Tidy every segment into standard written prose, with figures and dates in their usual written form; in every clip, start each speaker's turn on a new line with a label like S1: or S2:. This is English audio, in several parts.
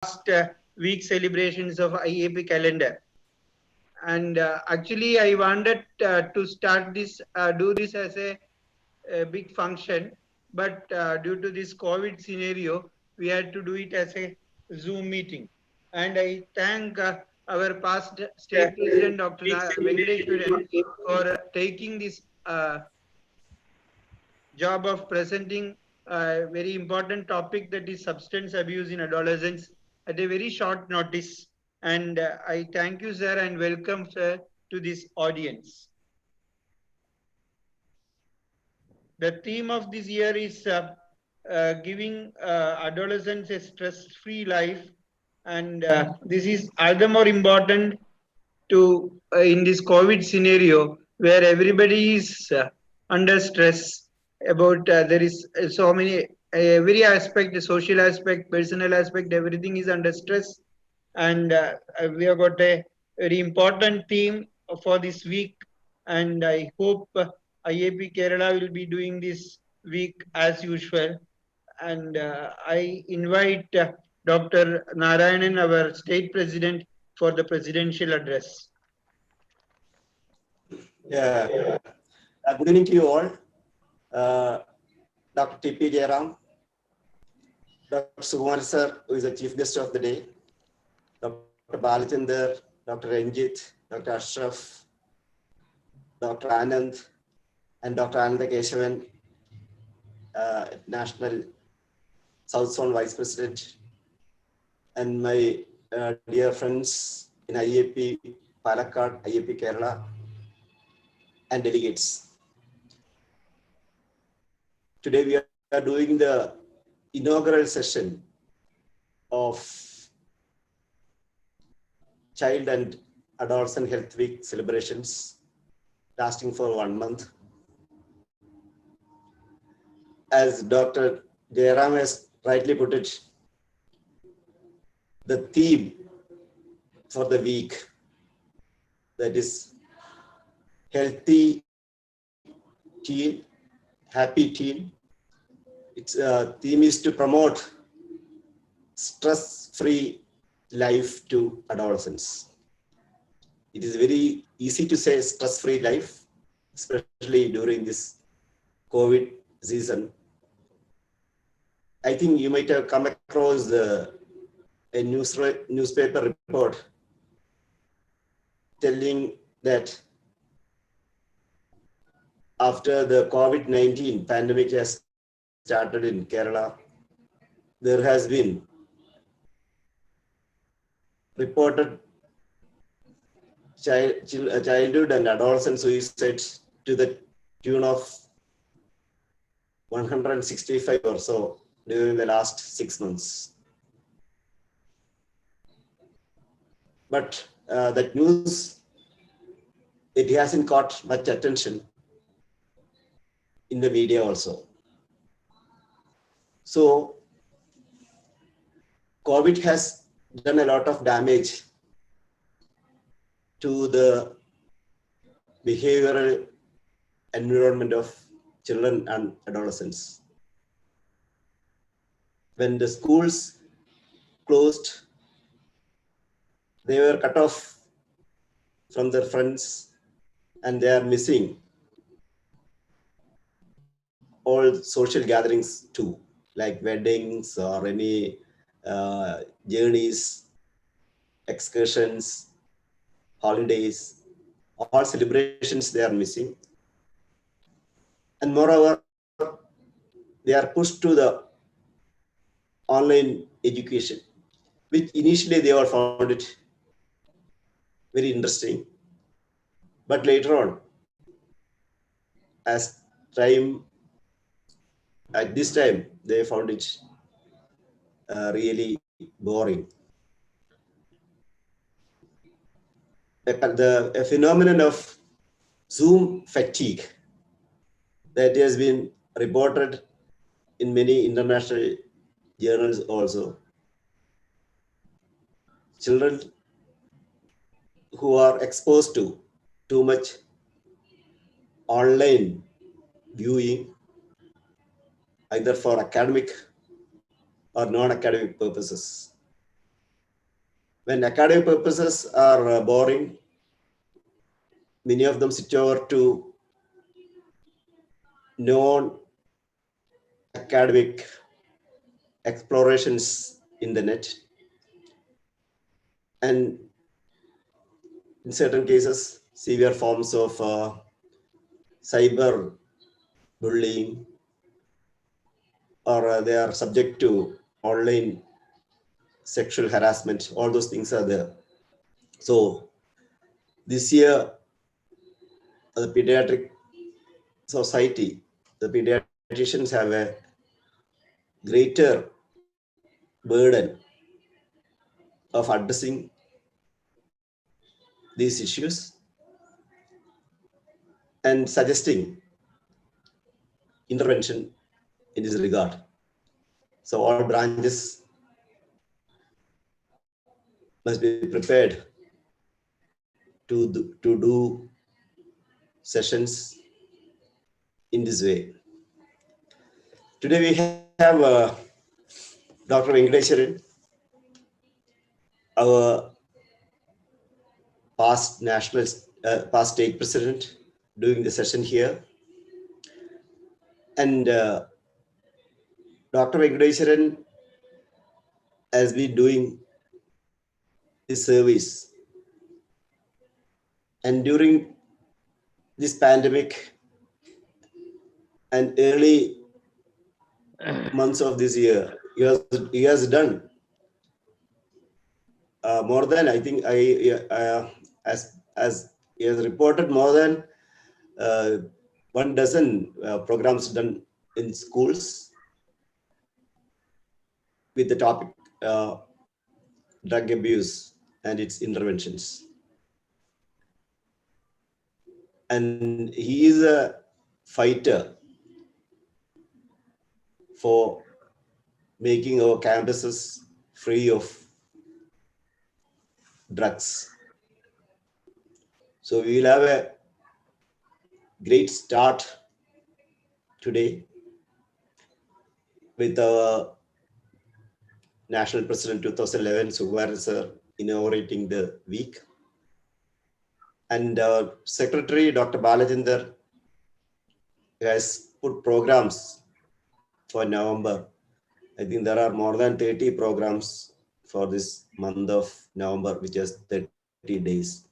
S1: last week celebrations of IAP calendar. And actually, I wanted to start this, do this as a big function, but due to this COVID scenario, we had to do it as a Zoom meeting. And I thank our past state president, Dr. Venkateshwaran, for taking this job of presenting a very important topic, that is substance abuse in adolescents, at a very short notice. And I thank you, sir, and welcome, sir, to this audience. The theme of this year is giving adolescents a stress-free life, and this is all the more important to in this COVID scenario where everybody is under stress about there is so many every aspect, the social aspect, personal aspect, everything is under stress, and we have got a very important theme for this week, and I hope IAP Kerala will be doing this week as usual, and I invite Dr. Narayanan, our state president, for the presidential address.
S2: Yeah. Good evening to you all. Dr. T.P. Jairam, Dr. Sukumar sir, who is the chief guest of the day, Dr. Balachander, Dr. Ranjit, Dr. Ashraf, Dr. Anand, and Dr. Ananda Keshavan, National South Zone Vice President, and my dear friends in IAP Palakkad, IAP Kerala, and delegates. Today we are doing the inaugural session of Child and Adolescent Health Week celebrations, lasting for 1 month. As Dr. Jairam has rightly put it, the theme for the week, that is healthy teen, happy teen. Its theme is to promote stress-free life to adolescents. It is very easy to say stress-free life, especially during this COVID season. I think you might have come across a newspaper report telling that after the COVID-19 pandemic has started in Kerala, there has been reported childhood and adolescent suicides to the tune of 165 or so during the last 6 months. But that news, it hasn't caught much attention in the media also. So COVID has done a lot of damage to the behavioral environment of children and adolescents. When the schools closed, they were cut off from their friends and they are missing all social gatherings too, like weddings or any journeys, excursions, holidays, all celebrations they are missing. And moreover, they are pushed to the online education, which initially they all found it very interesting. But later on, as time, at this time, they found it really boring. A phenomenon of Zoom fatigue that has been reported in many international journals also. Children who are exposed to too much online viewing, either for academic or non-academic purposes, when academic purposes are boring, many of them switch over to non-academic explorations in the net. And in certain cases, severe forms of cyber bullying, or they are subject to online sexual harassment. All those things are there. So this year, the pediatric society, the pediatricians have a greater burden of addressing these issues and suggesting intervention in this regard. So all branches must be prepared to do sessions in this way. Today we have Dr. Venkateswaran, our past past state president, doing the session here. And Dr. Venkateswaran has been doing this service. And during this pandemic and early months of this year, he has done more than, I think, as he has reported, more than 12 programs done in schools with the topic drug abuse and its interventions. And he is a fighter for making our campuses free of drugs. So we will have a great start today with our National President 2011, Sukumaran sir, inaugurating the week. And our Secretary, Dr. Balajinder, has put programs for November. I think there are more than 30 programs for this month of November, which is 30 days.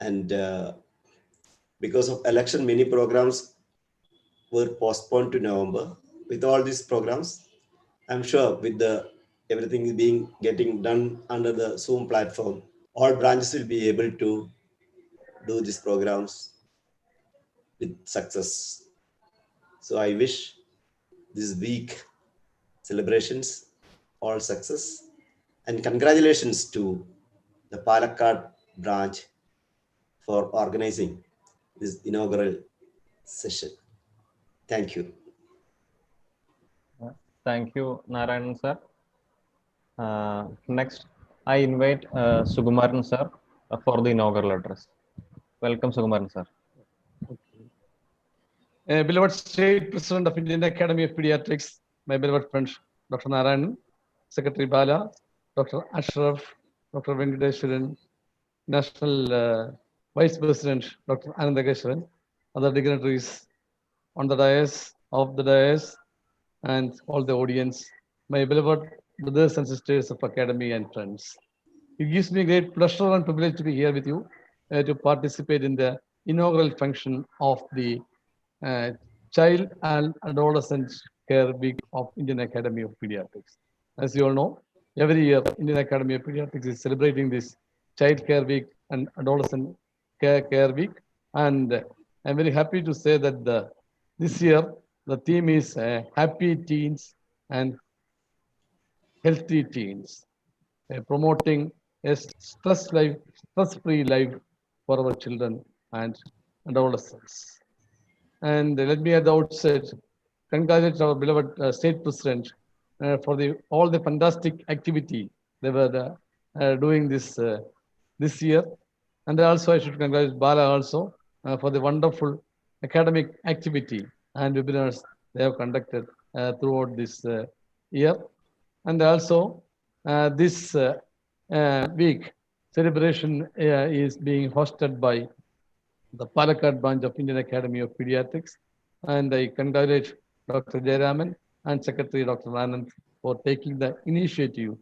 S2: And because of election, many programs were postponed to November. With all these programs, I'm sure with everything getting done under the Zoom platform, all branches will be able to do these programs with success. So I wish this week celebrations all success, and congratulations to the Palakkad branch for organizing this inaugural session. Thank you.
S3: Thank you, Narayanan sir. Next, I invite Sukumaran sir for the inaugural address. Welcome, Sukumaran sir.
S4: Beloved State President of Indian Academy of Pediatrics, my beloved friend Dr. Narayanan, Secretary Bala, Dr. Ashraf, Dr. Venkateswaran, National Vice President Dr. Anandageshwaran, other dignitaries on the dais, of the dais, and all the audience, my beloved brothers and sisters of Academy and friends. It gives me great pleasure and privilege to be here with you to participate in the inaugural function of the Child and Adolescent Care Week of Indian Academy of Pediatrics. As you all know, every year Indian Academy of Pediatrics is celebrating this Child Care Week and Adolescent Care Week. And I'm very happy to say that this year the theme is Happy Teens and Healthy Teens, promoting a stress-free life for our children and adolescents. And let me at the outset congratulate our beloved State President for all the fantastic activity they were doing this year. And also I should congratulate Bala also for the wonderful academic activity and webinars they have conducted throughout this year. And also this week celebration is being hosted by the Palakkad branch of Indian Academy of Pediatrics. And I congratulate Dr. Jayaraman and Secretary Dr. Anand for taking the initiative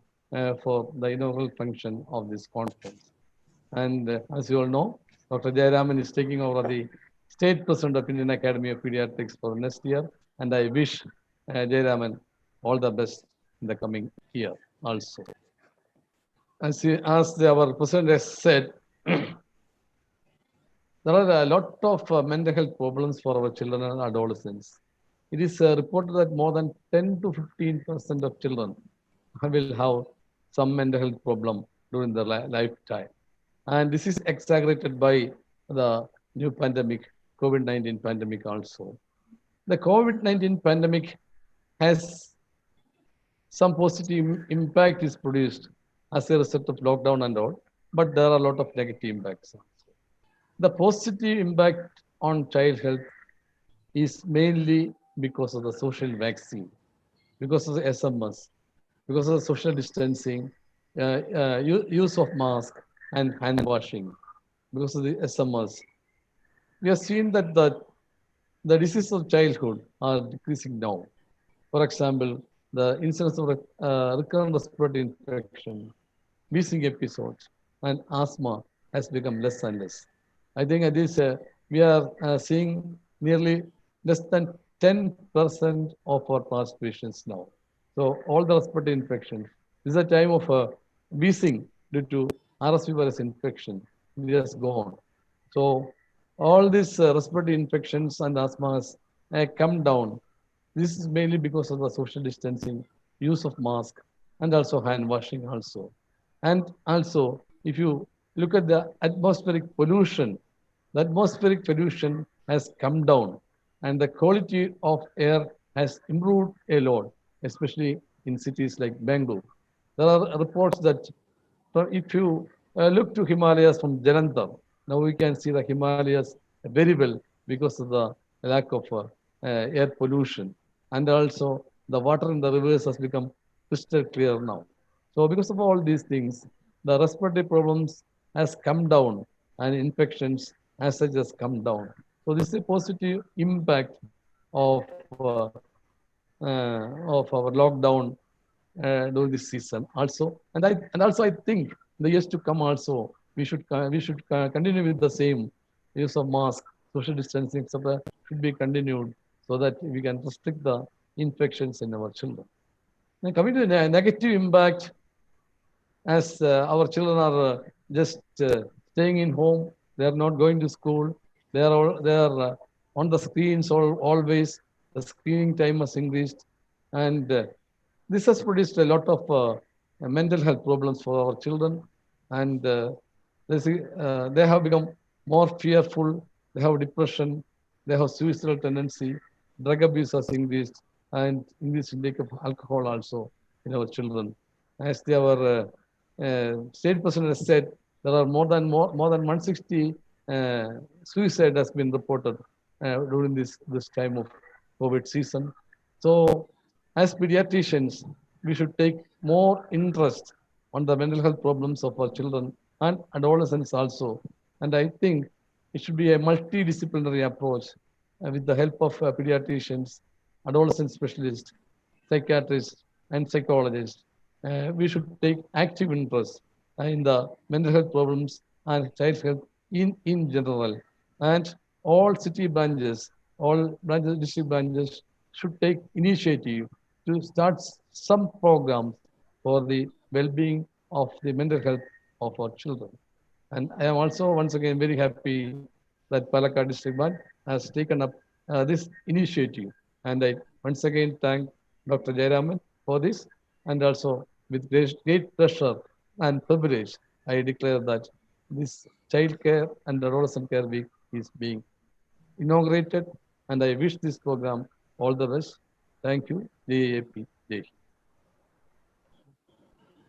S4: for the inaugural function of this conference. And as you all know, Dr. Jayaraman is taking over the State President of Indian Academy of Pediatrics for next year. And I wish Jayaraman all the best in the coming year also. As our President has said, there are a lot of mental health problems for our children and adolescents. It is reported that more than 10 to 15% of children will have some mental health problem during their lifetime. And this is exaggerated by the new pandemic, COVID-19 pandemic also. The COVID-19 pandemic has some positive impact is produced as a result of lockdown and all, but there are a lot of negative impacts. The positive impact on child health is mainly because of the social vaccine, because of the SMS, because of the social distancing, use of mask and hand washing, because of the SMS. We have seen that the diseases of childhood are decreasing now. For example, the incidence of recurrent respiratory infection, wheezing episodes, and asthma has become less and less. I think at this we are seeing nearly less than 10% of our past patients now. So all the respiratory infections. This is a time of wheezing due to RSV virus infection. It has gone. So all these respiratory infections and asthmas come down. This is mainly because of the social distancing, use of mask, and also hand washing also. And also, if you look at the atmospheric pollution has come down and the quality of air has improved a lot, especially in cities like Bangalore. There are reports that if you look to Himalayas from Jalanthar, now we can see the Himalayas very well because of the lack of air pollution. And also the water in the rivers has become crystal clear now. So because of all these things, the respiratory problems has come down and infections as such has come down. So this is a positive impact of our lockdown during this season also. And also I think in the years to come also we should continue with the same use of mask, social distancing, etc. should be continued so that we can restrict the infections in our children. Now coming to the negative impact, as our children are just staying in home, they are not going to school, they are on the screens always. The screening time has increased, and this has produced a lot of mental health problems for our children, and they have become more fearful. They have depression, they have suicidal tendency, drug abuse has increased, and increased intake of alcohol also in our children. As our state president has said, there are more than 160 suicide has been reported during this time of COVID season. So, as pediatricians, we should take more interest on the mental health problems of our children and adolescents also. And I think it should be a multidisciplinary approach with the help of pediatricians, adolescent specialists, psychiatrists, and psychologists. We should take active interest in the mental health problems and child health in general. And all city branches, all branches, district branches should take initiative to start some programs for the well-being of the mental health of our children. And I am also once again very happy that Palakkad district branch has taken up this initiative. And I once again thank Dr. Jayaraman for this. And also with great pleasure and privilege, I declare that this child care and adolescent care week is being inaugurated. And I wish this program all the best. Thank you, IAP.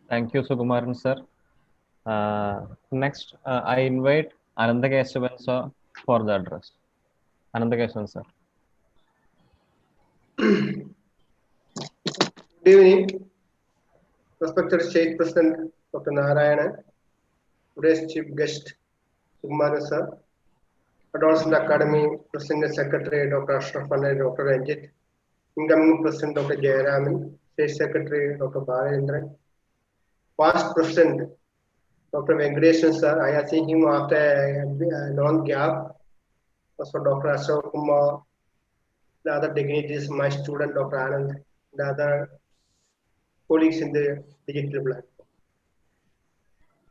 S3: Thank you, Sukumaran sir. Next, I invite Anandakeshavan sir for the address. Anandakeshavan sir.
S5: Good evening. Respected State President Dr. Narayana, today's Chief Guest Sukumaran Sir, Adolescent Academy President and Secretary Dr. Ashraf and Dr. Ranjit, incoming President Dr. Jayaraman, State Secretary Dr. Balendran, past President Dr. Venkateswaran Sir, I have seen him after a long gap. Also Dr. Ashok Kumar, the other dignitaries, my student Dr. Anand, the other colleagues in the digital platform.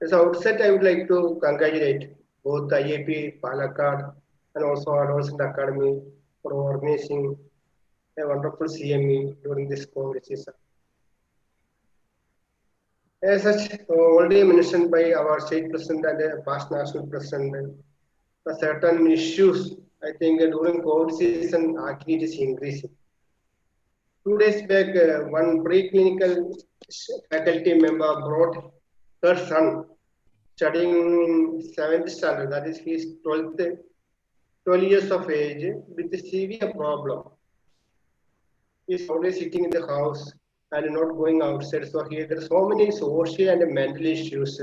S5: As outset, I would like to congratulate both the IAP, Palakkad, and also Adolescent Academy for organizing a wonderful CME during this COVID season. As such, already mentioned by our state president and past national president, the certain issues, I think during COVID season, actually it is increasing. 2 days back, one preclinical faculty member brought her son studying in 7th standard, that is his 12 years of age, with a severe problem. He's always sitting in the house and not going outside. So here there are so many social and mental issues.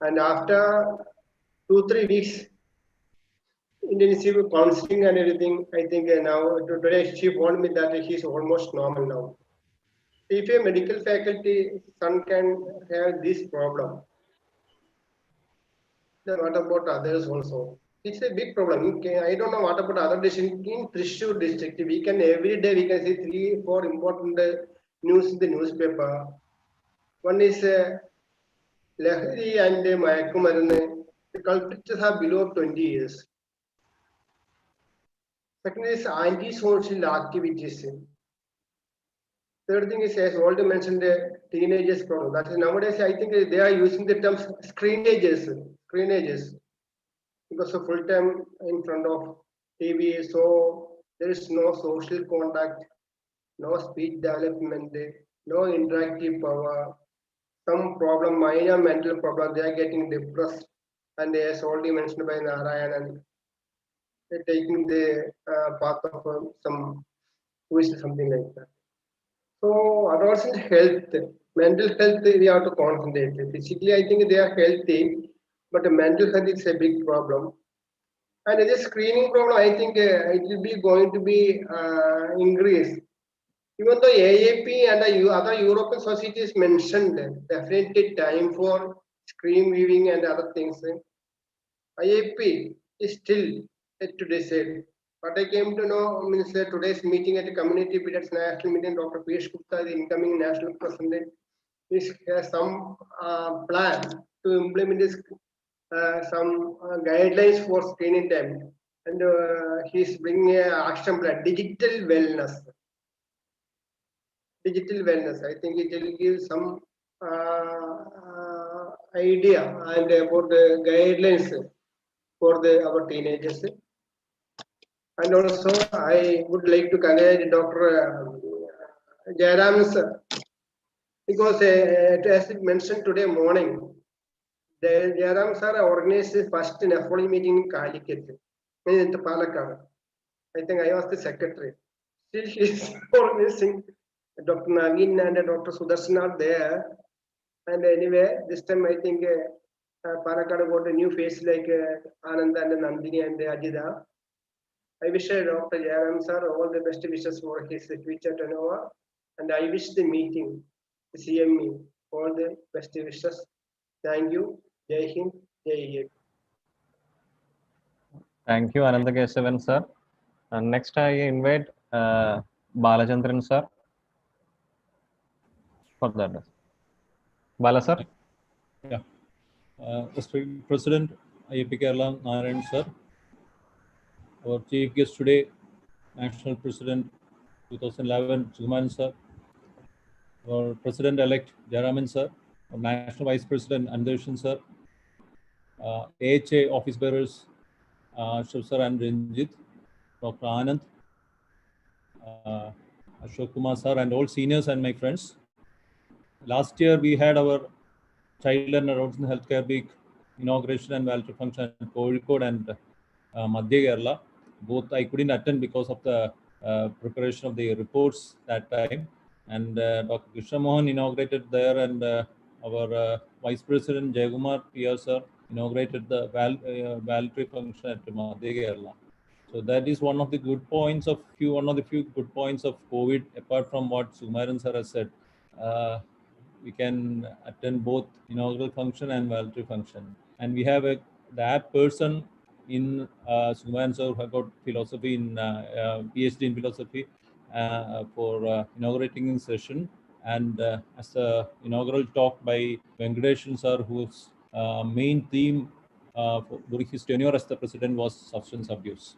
S5: And after 2-3 weeks, intensive counseling and everything, I think now today she told me that he's almost normal now. If a medical faculty son can have this problem, then what about others also? It's a big problem. I don't know what about other districts. In Thrissur district, we can every day we can see 3-4 important news in the newspaper. One is Lahiri and Mayakumarane. The culprits are below 20 years. Second is anti-social activities. Third thing is, as already mentioned, the teenagers problem. That is nowadays, I think they are using the terms screenages, because of full time in front of TV. So there is no social contact, no speech development, no interactive power. Some problem, minor mental problem, they are getting depressed, and as already mentioned by Narayan, they're taking the path of some suicide, something like that. So adolescent health, mental health, we have to concentrate. Physically, I think they are healthy, but the mental health is a big problem. And the screening problem, I think it will be going to be increased. Even though AAP and the other European societies mentioned definitely time for screen viewing and other things, IAP is still yet to decide. What I came to know means today's meeting at the community periods national meeting, Dr. Piyush Gupta, the incoming national president, has some plan to implement this, some guidelines for screening time, and he's bringing an action plan, digital wellness. Digital wellness, I think it will give some idea and about the guidelines for our teenagers. And also, I would like to congratulate Dr. Jayaraman sir, because as mentioned today morning, Jayaraman sir organized the first NFOLI meeting in Palakkad, in Palakkad. I think I was the secretary. Still, she is organizing. Dr. Naveen and Dr. Sudarshan are there. And anyway, this time I think Palakkad got a new face like Anand and Nandini and Ajida. I wish Dr. Jayaraman sir all the best wishes for his future turnover, and I wish the meeting, the CME, all the best wishes. Thank you. Jai Hind, Jai IAP.
S3: Thank you, Anandakesavan sir. And next, I invite Balachandran sir for the address. Bala sir.
S6: Yeah. Mr. President, IAP Kerala, Narayan sir. Our chief guest today, National President 2011, Sukumaran sir. Our President-elect, Jayaraman sir. Our National Vice President, Adolescent sir. AHA office bearers, Ashraf sir and Ranjit, Dr. Anand, Ashok Kumar sir, and all seniors and my friends. Last year, we had our Child and Adolescent Healthcare Week inauguration and welfare function at Kozhikode and Madhya Kerala. Both I couldn't attend because of the preparation of the reports that time. And Dr. Krishna Mohan inaugurated there, and our Vice President Jayagumar PR sir inaugurated the valedictory function at Madhya Kerala. So that is one of the good points of one of the few good points of COVID. Apart from what Sukumaran sir has said, we can attend both inaugural function and valedictory function, and we have that person in Sukumaran sir who got philosophy in PhD in philosophy for inaugurating in session, and as the inaugural talk by Venkatesh sir, whose main theme during his tenure as the president was substance abuse.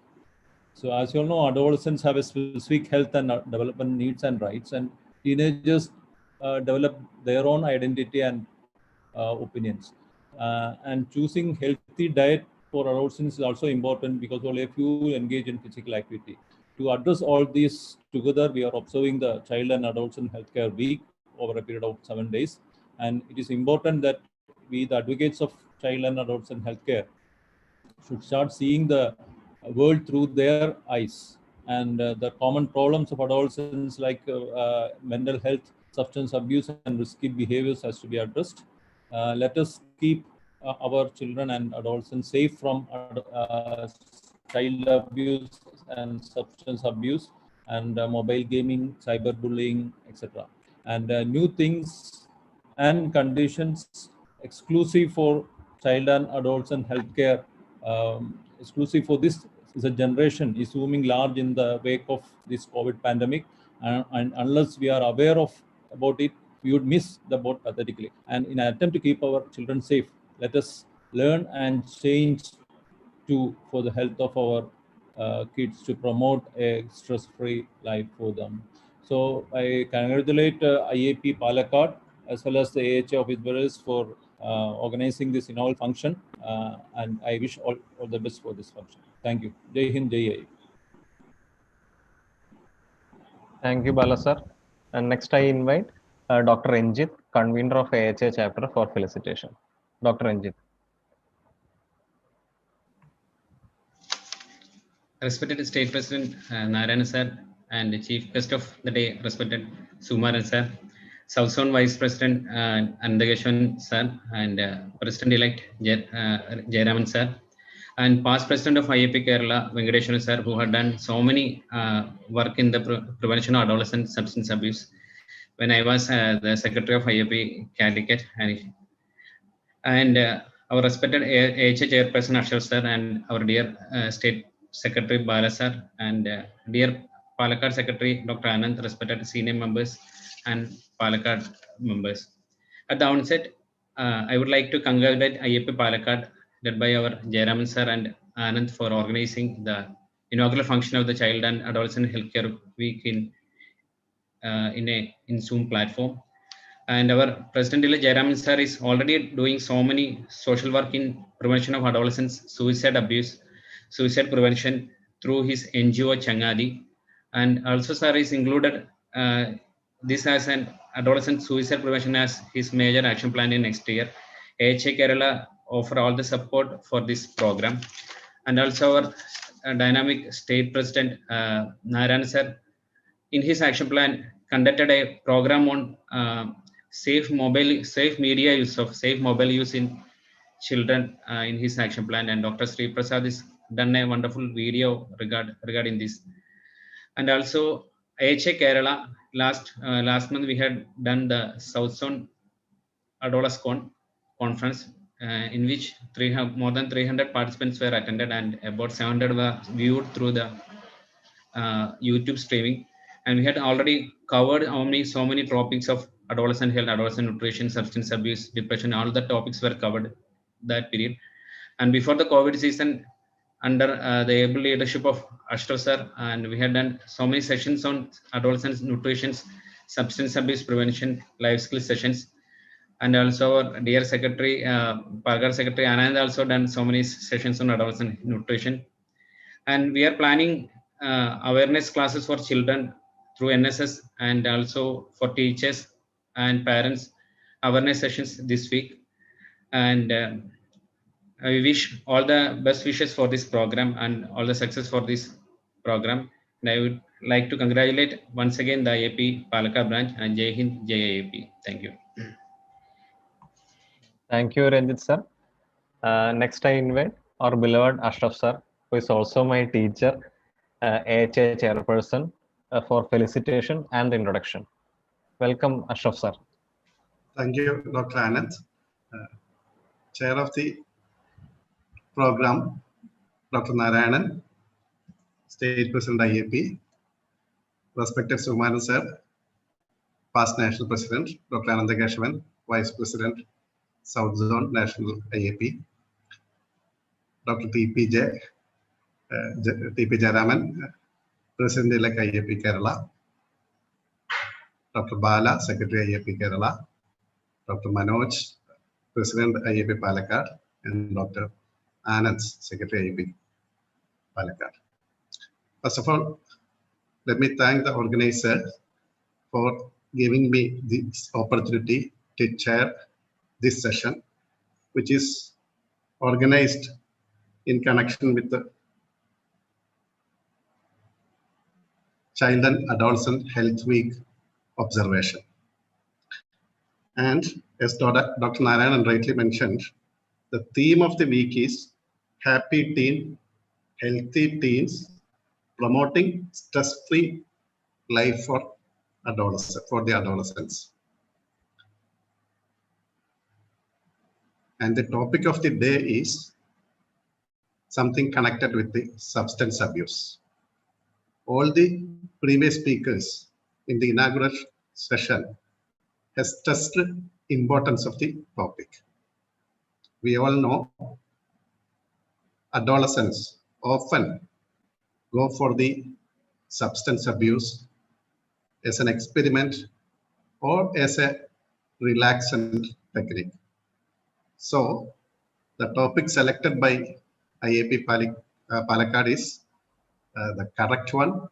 S6: So as you all know, adolescents have a specific health and development needs and rights, and teenagers develop their own identity and opinions. And choosing healthy diet for adolescents is also important because only a few engage in physical activity. To address all these together, we are observing the Child and Adolescent Healthcare Week over a period of 7 days. And it is important that we, the advocates of child and adolescent healthcare, should start seeing the world through their eyes, and the common problems of adolescents like mental health, substance abuse, and risky behaviors has to be addressed. Let us keep our children and adolescents safe from child abuse and substance abuse, and mobile gaming, cyberbullying, etc. And new things and conditions exclusive for child and adolescent healthcare, exclusive for this is a generation is looming large in the wake of this COVID pandemic, and unless we are aware of about it, we would miss the boat pathetically. And in an attempt to keep our children safe, let us learn and change for the health of our kids, to promote a stress-free life for them. So I congratulate IAP Palakkad as well as the AHA of Idris for organizing this inaugural function, and I wish all the best for this function. Thank you. Jai Hind, Jai IAP.
S3: Thank you, Bala sir. And next I invite Dr. Ranjit, convener of AHA chapter, for felicitation. Dr. Ranjit.
S7: Respected State President Narayan sir, and the Chief Guest of the Day, respected Sukumaran sir, South Zone Vice President Inaugration sir, and President-elect Jayaraman sir, and past President of IAP Kerala, Venkatesh sir, who had done so many work in the prevention of adolescent substance abuse. When I was the Secretary of IAP Calicut, and our respected AHA Chairperson Ashar sir, and our dear State Secretary Bala sir, and dear Palakkad Secretary Dr. Anand, respected senior members and Palakkad members. At the onset, I would like to congratulate IAP Palakkad, led by our Jayaraman sir and Anand, for organizing the inaugural function of the Child and Adolescent Healthcare Week in Zoom platform. And our President Jayaraman sir is already doing so many social work in prevention of adolescents suicide abuse, suicide prevention through his NGO Changadi. And also sir is included this as an adolescent suicide prevention as his major action plan in next year. AHA Kerala offer all the support for this program. And also our dynamic State President Narayan sir, in his action plan, conducted a program on safe media use of safe mobile use in children in his action plan, and Dr. Sri Prasad has done a wonderful video regarding this. And also AHA Kerala, last month we had done the South Zone Adolescent conference, in which more than 300 participants were attended, and about 700 were viewed through the YouTube streaming. And we had already covered so many topics of adolescent health, adolescent nutrition, substance abuse, depression. All the topics were covered that period. And before the COVID season, under the able leadership of Ashtar sir, and we had done so many sessions on adolescent nutrition, substance abuse prevention, life skill sessions. And also our dear Secretary, Palakkad Secretary Anand, also done so many sessions on adolescent nutrition. And we are planning awareness classes for children through NSS, and also for teachers and parents, awareness sessions this week. And I wish all the best wishes for this program and all the success for this program. And I would like to congratulate once again the IAP Palakkad branch and Jai Hind, Jai IAP. Thank you.
S3: Thank you, Ranjit sir. Next, I invite our beloved Ashraf sir, who is also my teacher, AHA chairperson, for felicitation and introduction. Welcome, Ashraf sir.
S8: Thank you, Dr. Anand. Chair of the program, Dr. Narayanan, State President IAP, respected Sukumaran sir, past National President, Dr. Anandakeshavan, Vice President, South Zone National IAP, Dr. TP Jayaraman, President-elect IAP Kerala, Dr. Bala, Secretary IAP Kerala, Dr. Manoj, President IAP Palakkad, and Dr. Anand, Secretary IAP Palakkad. First of all, let me thank the organizer for giving me this opportunity to chair this session, which is organized in connection with the Child and Adolescent Health Week observation. And as Dr. Narayanan rightly mentioned, the theme of the week is Happy Teen, Healthy Teens, Promoting Stress-Free Life for the adolescents. And the topic of the day is something connected with the substance abuse. All the previous speakers in the inaugural session has stressed the importance of the topic. We all know adolescents often go for the substance abuse as an experiment or as a relaxant technique. So the topic selected by IAP Palakkad is the correct one,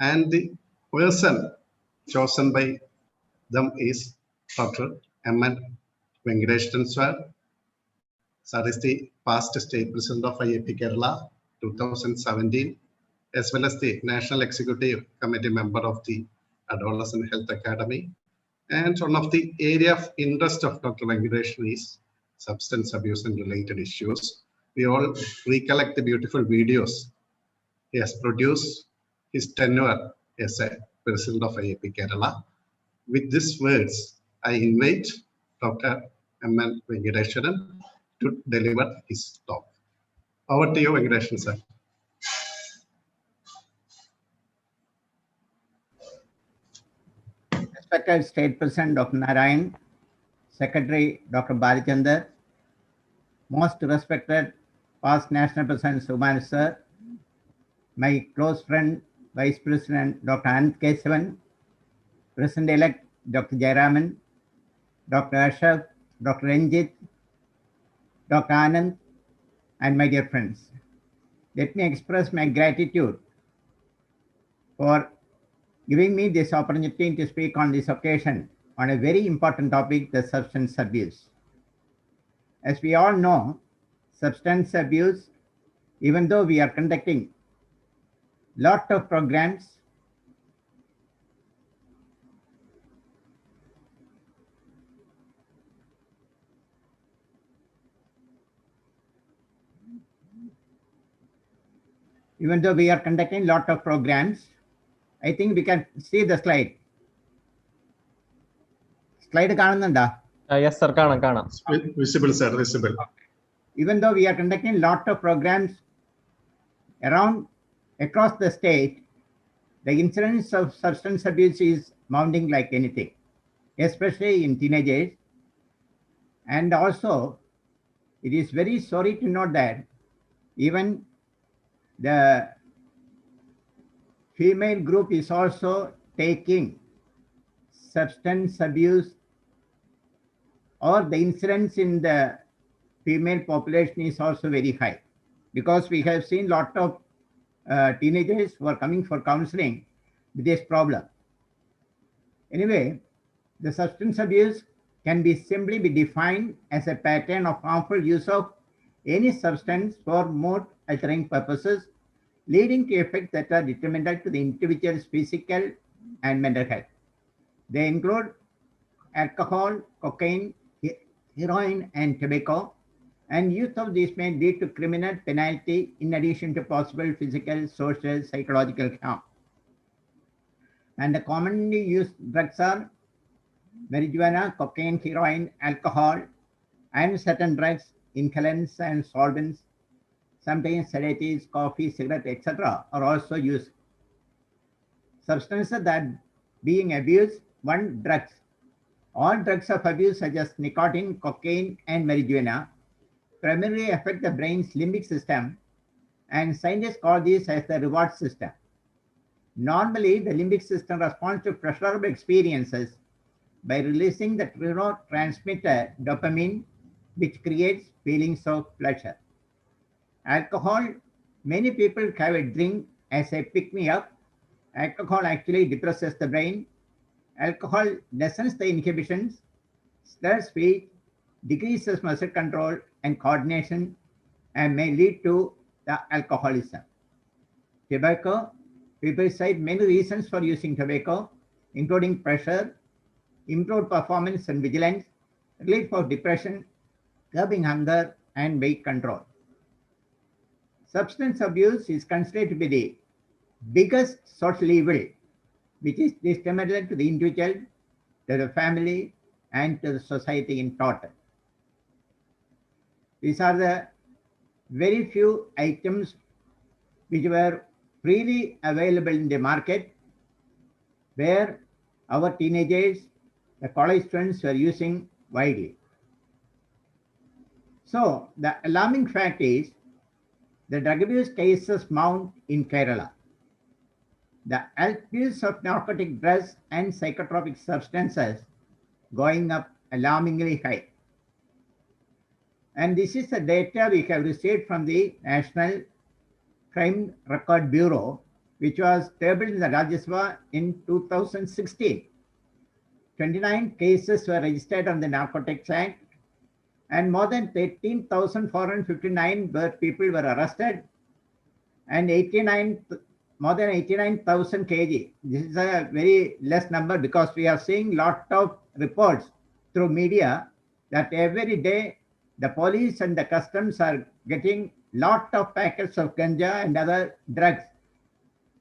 S8: and the person chosen by them is Dr. M.N. Venkatesh sir. Sir is the past State President of IAP Kerala 2017, as well as the National Executive Committee member of the Adolescent Health Academy. And one of the area of interest of Dr. Venkatesh is substance abuse and related issues. We all recollect the beautiful videos he has produced his tenure as a President of IAP Kerala. With these words, I invite Dr. M.N. Venkatesh to deliver his talk. Over to you, Venkatesh sir.
S9: Respected State President Dr. Narayan, Secretary Dr. Balachander, most respected past National President Sukumaran sir, my close friend Vice President Dr. Anandakeshavan, President-elect Dr. Jayaraman, Dr. Ashraf, Dr. Ranjit, Dr. Anand, and my dear friends. Let me express my gratitude for giving me this opportunity to speak on this occasion on a very important topic, the substance abuse. As we all know, substance abuse, even though we are conducting lot of programs, I think we can see the slide. Slide കാണുന്നുണ്ടോ?
S3: Yes, sir. Kana.
S8: Visible, sir, visible.
S9: Even though we are conducting lot of programs across the state, the incidence of substance abuse is mounting like anything, especially in teenagers. And also, it is very sorry to note that even the female group is also taking substance abuse, or the incidence in the female population is also very high, because we have seen lot of teenagers who are coming for counseling with this problem. Anyway, the substance abuse can simply be defined as a pattern of harmful use of any substance for mood altering purposes, leading to effects that are detrimental to the individual's physical and mental health. They include alcohol, cocaine, heroin, and tobacco, and use of these may lead to criminal penalty in addition to possible physical, social, psychological harm. And the commonly used drugs are marijuana, cocaine, heroin, alcohol, and certain drugs, inhalants and solvents, sometimes sedatives, coffee, cigarette, etc. are also used. Substances that being abused, one, drugs. All drugs of abuse such as nicotine, cocaine, and marijuana primarily affect the brain's limbic system, and scientists call this as the reward system. Normally, the limbic system responds to pleasurable experiences by releasing the neurotransmitter dopamine, which creates feelings of pleasure. Alcohol, many people have a drink as a pick-me-up. Alcohol actually depresses the brain. Alcohol lessens the inhibitions, stirs speech, decreases muscle control and coordination, and may lead to the alcoholism. Tobacco, people cite many reasons for using tobacco, including pressure, improved performance and vigilance, relief of depression, curbing hunger, and weight control. Substance abuse is considered to be the biggest social evil, which is detrimental to the individual, to the family, and to the society in total. These are the very few items which were freely available in the market, where our teenagers, the college students were using widely. So the alarming fact is the drug abuse cases mount in Kerala. The abuse of narcotic drugs and psychotropic substances going up alarmingly high. And this is the data we have received from the National Crime Record Bureau, which was tabled in the Rajya Sabha in 2016. 29 cases were registered on the Narcotics Act, and more than 13,459 people were arrested, and more than 89,000 kg. This is a very less number because we are seeing lot of reports through media that every day the police and the customs are getting lot of packets of ganja and other drugs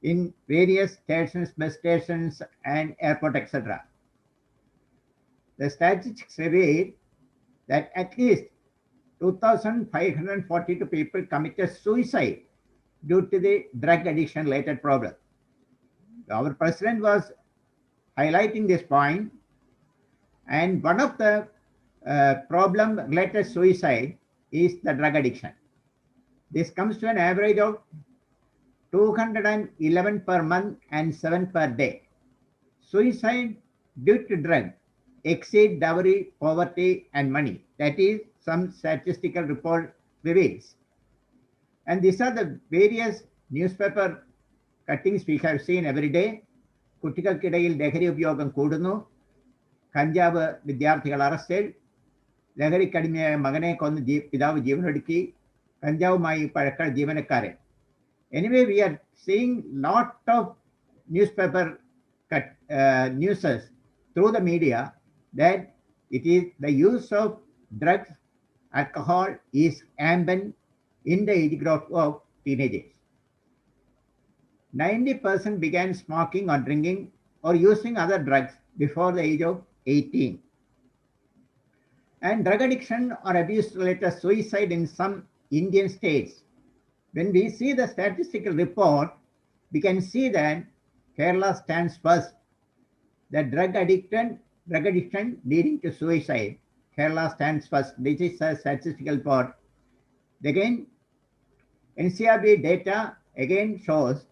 S9: in various stations, bus stations, and airport, etc. The statistics reveal that at least 2,542 people committed suicide due to the drug addiction related problem. Our president was highlighting this point, and one of the problem related suicide is the drug addiction. This comes to an average of 211 per month and 7 per day. Suicide due to drug exceed dowry, poverty, and money. That is, some statistical report reveals. And these are the various newspaper cuttings we have seen every day. കുട്ടികൾക്കിടയിൽ ലഹരി ഉപയോഗം കൂടുന്നു, കഞ്ചാവ് വിദ്യാർത്ഥികൾ അറസ്റ്റിൽ, ലഹരിക്കടിമയായ മകനെ കൊന്ന് പിതാവ് ജീവനൊടുക്കി, കഞ്ചാവുമായി പഴക്ക ജീവനക്കാരൻ. Anyway, we are seeing lot of newspaper newses through the media that it is the use of drugs, alcohol is rampant in the age group of teenagers. 90% began smoking or drinking or using other drugs before the age of 18. And drug addiction or abuse related suicide in some Indian states. When we see the statistical report, we can see that Kerala stands first. The drug addiction leading to suicide, Kerala stands first. This is a statistical report. Again, NCRB data again shows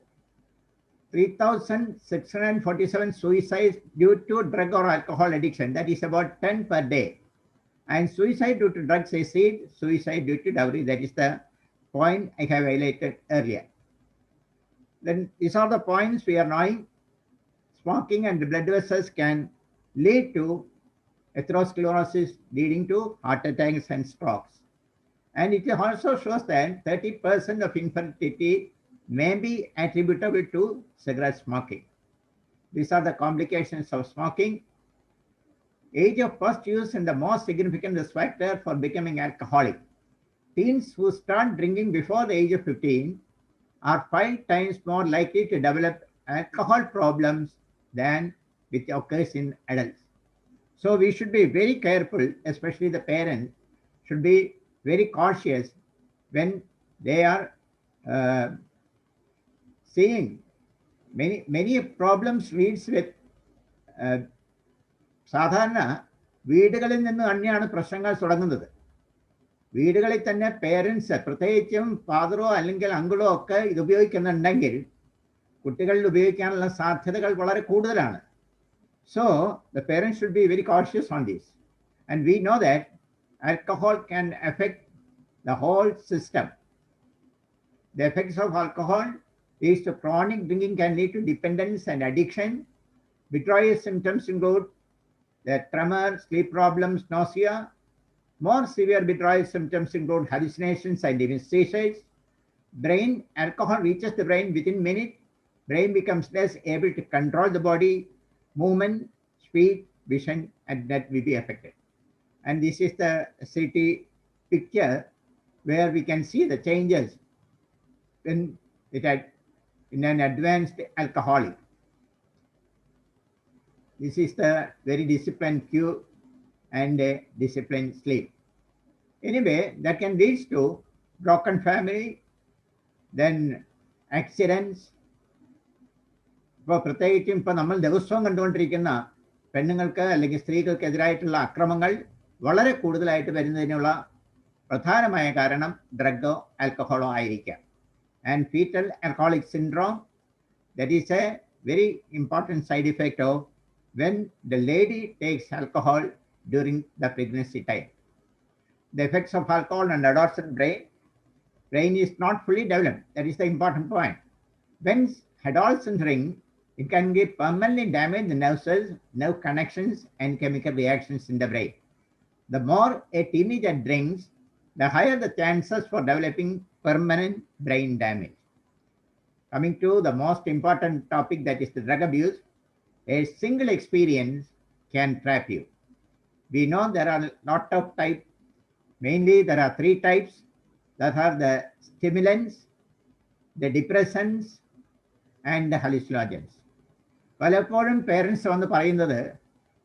S9: 3,647 suicides due to drug or alcohol addiction. That is about 10 per day. And suicide due to drugs exceed suicide due to dowry. That is the point I have highlighted earlier. Then these are the points we are knowing. Smoking and blood vessels can lead to atherosclerosis, leading to heart attacks and strokes. And it also shows that 30% of infertility may be attributable to cigarette smoking. These are the complications of smoking. Age of first use and the most significant risk factor for becoming alcoholic. Teens who start drinking before the age of 15 are 5 times more likely to develop alcohol problems than which occurs in adults. So we should be very careful, especially the parents should be very cautious when they are seeing many problems leads with സാധാരണ വീടുകളിൽ നിന്ന് തന്നെയാണ് പ്രശ്നങ്ങൾ തുടങ്ങുന്നത്. വീടുകളിൽ തന്നെ parents, പ്രത്യേകിച്ചും ഫാദറോ അല്ലെങ്കിൽ അങ്കിളോ ഒക്കെ ഇത് ഉപയോഗിക്കുന്നുണ്ടെങ്കിൽ കുട്ടികളിൽ ഉപയോഗിക്കാനുള്ള സാധ്യതകൾ വളരെ കൂടുതലാണ്. So the parents should be very cautious on this. And we know that alcohol can affect the whole system. The effects of alcohol leads to chronic drinking, can lead to dependence and addiction. Withdrawal symptoms include the tremor, sleep problems, nausea. More severe withdrawal symptoms include hallucinations and even seizures. Alcohol reaches the brain within minutes. Brain becomes less able to control the body, movement, speed, vision, and that will be affected. And this is the CT picture where we can see the changes when it had in an advanced alcoholic. This is the very disciplined cue and disciplined sleep. Anyway, that can lead to broken family, then accidents. ഇപ്പോൾ പ്രത്യേകിച്ചും ഇപ്പോൾ നമ്മൾ ദിവസവും കണ്ടുകൊണ്ടിരിക്കുന്ന പെണ്ണുങ്ങൾക്ക് അല്ലെങ്കിൽ സ്ത്രീകൾക്കെതിരായിട്ടുള്ള അക്രമങ്ങൾ വളരെ കൂടുതലായിട്ട് വരുന്നതിനുള്ള പ്രധാനമായ കാരണം ഡ്രഗോ ആൽക്കഹോളോ ആയിരിക്കാം. And fetal alcoholic syndrome, that is a very important side effect of when the lady takes alcohol during the pregnancy time. The effects of alcohol on adolescent brain is not fully developed. That is the important point. When adolescents drink, it can give permanently damage the nerve cells, nerve connections, and chemical reactions in the brain. The more a teenager drinks, the higher the chances for developing permanent brain damage. Coming to the most important topic, that is the drug abuse. A single experience can trap you. We know there are a lot of types. Mainly there are 3 types, that are the stimulants, the depressants, and the hallucinogens. പലപ്പോഴും parents വന്ന് പറയുന്നത്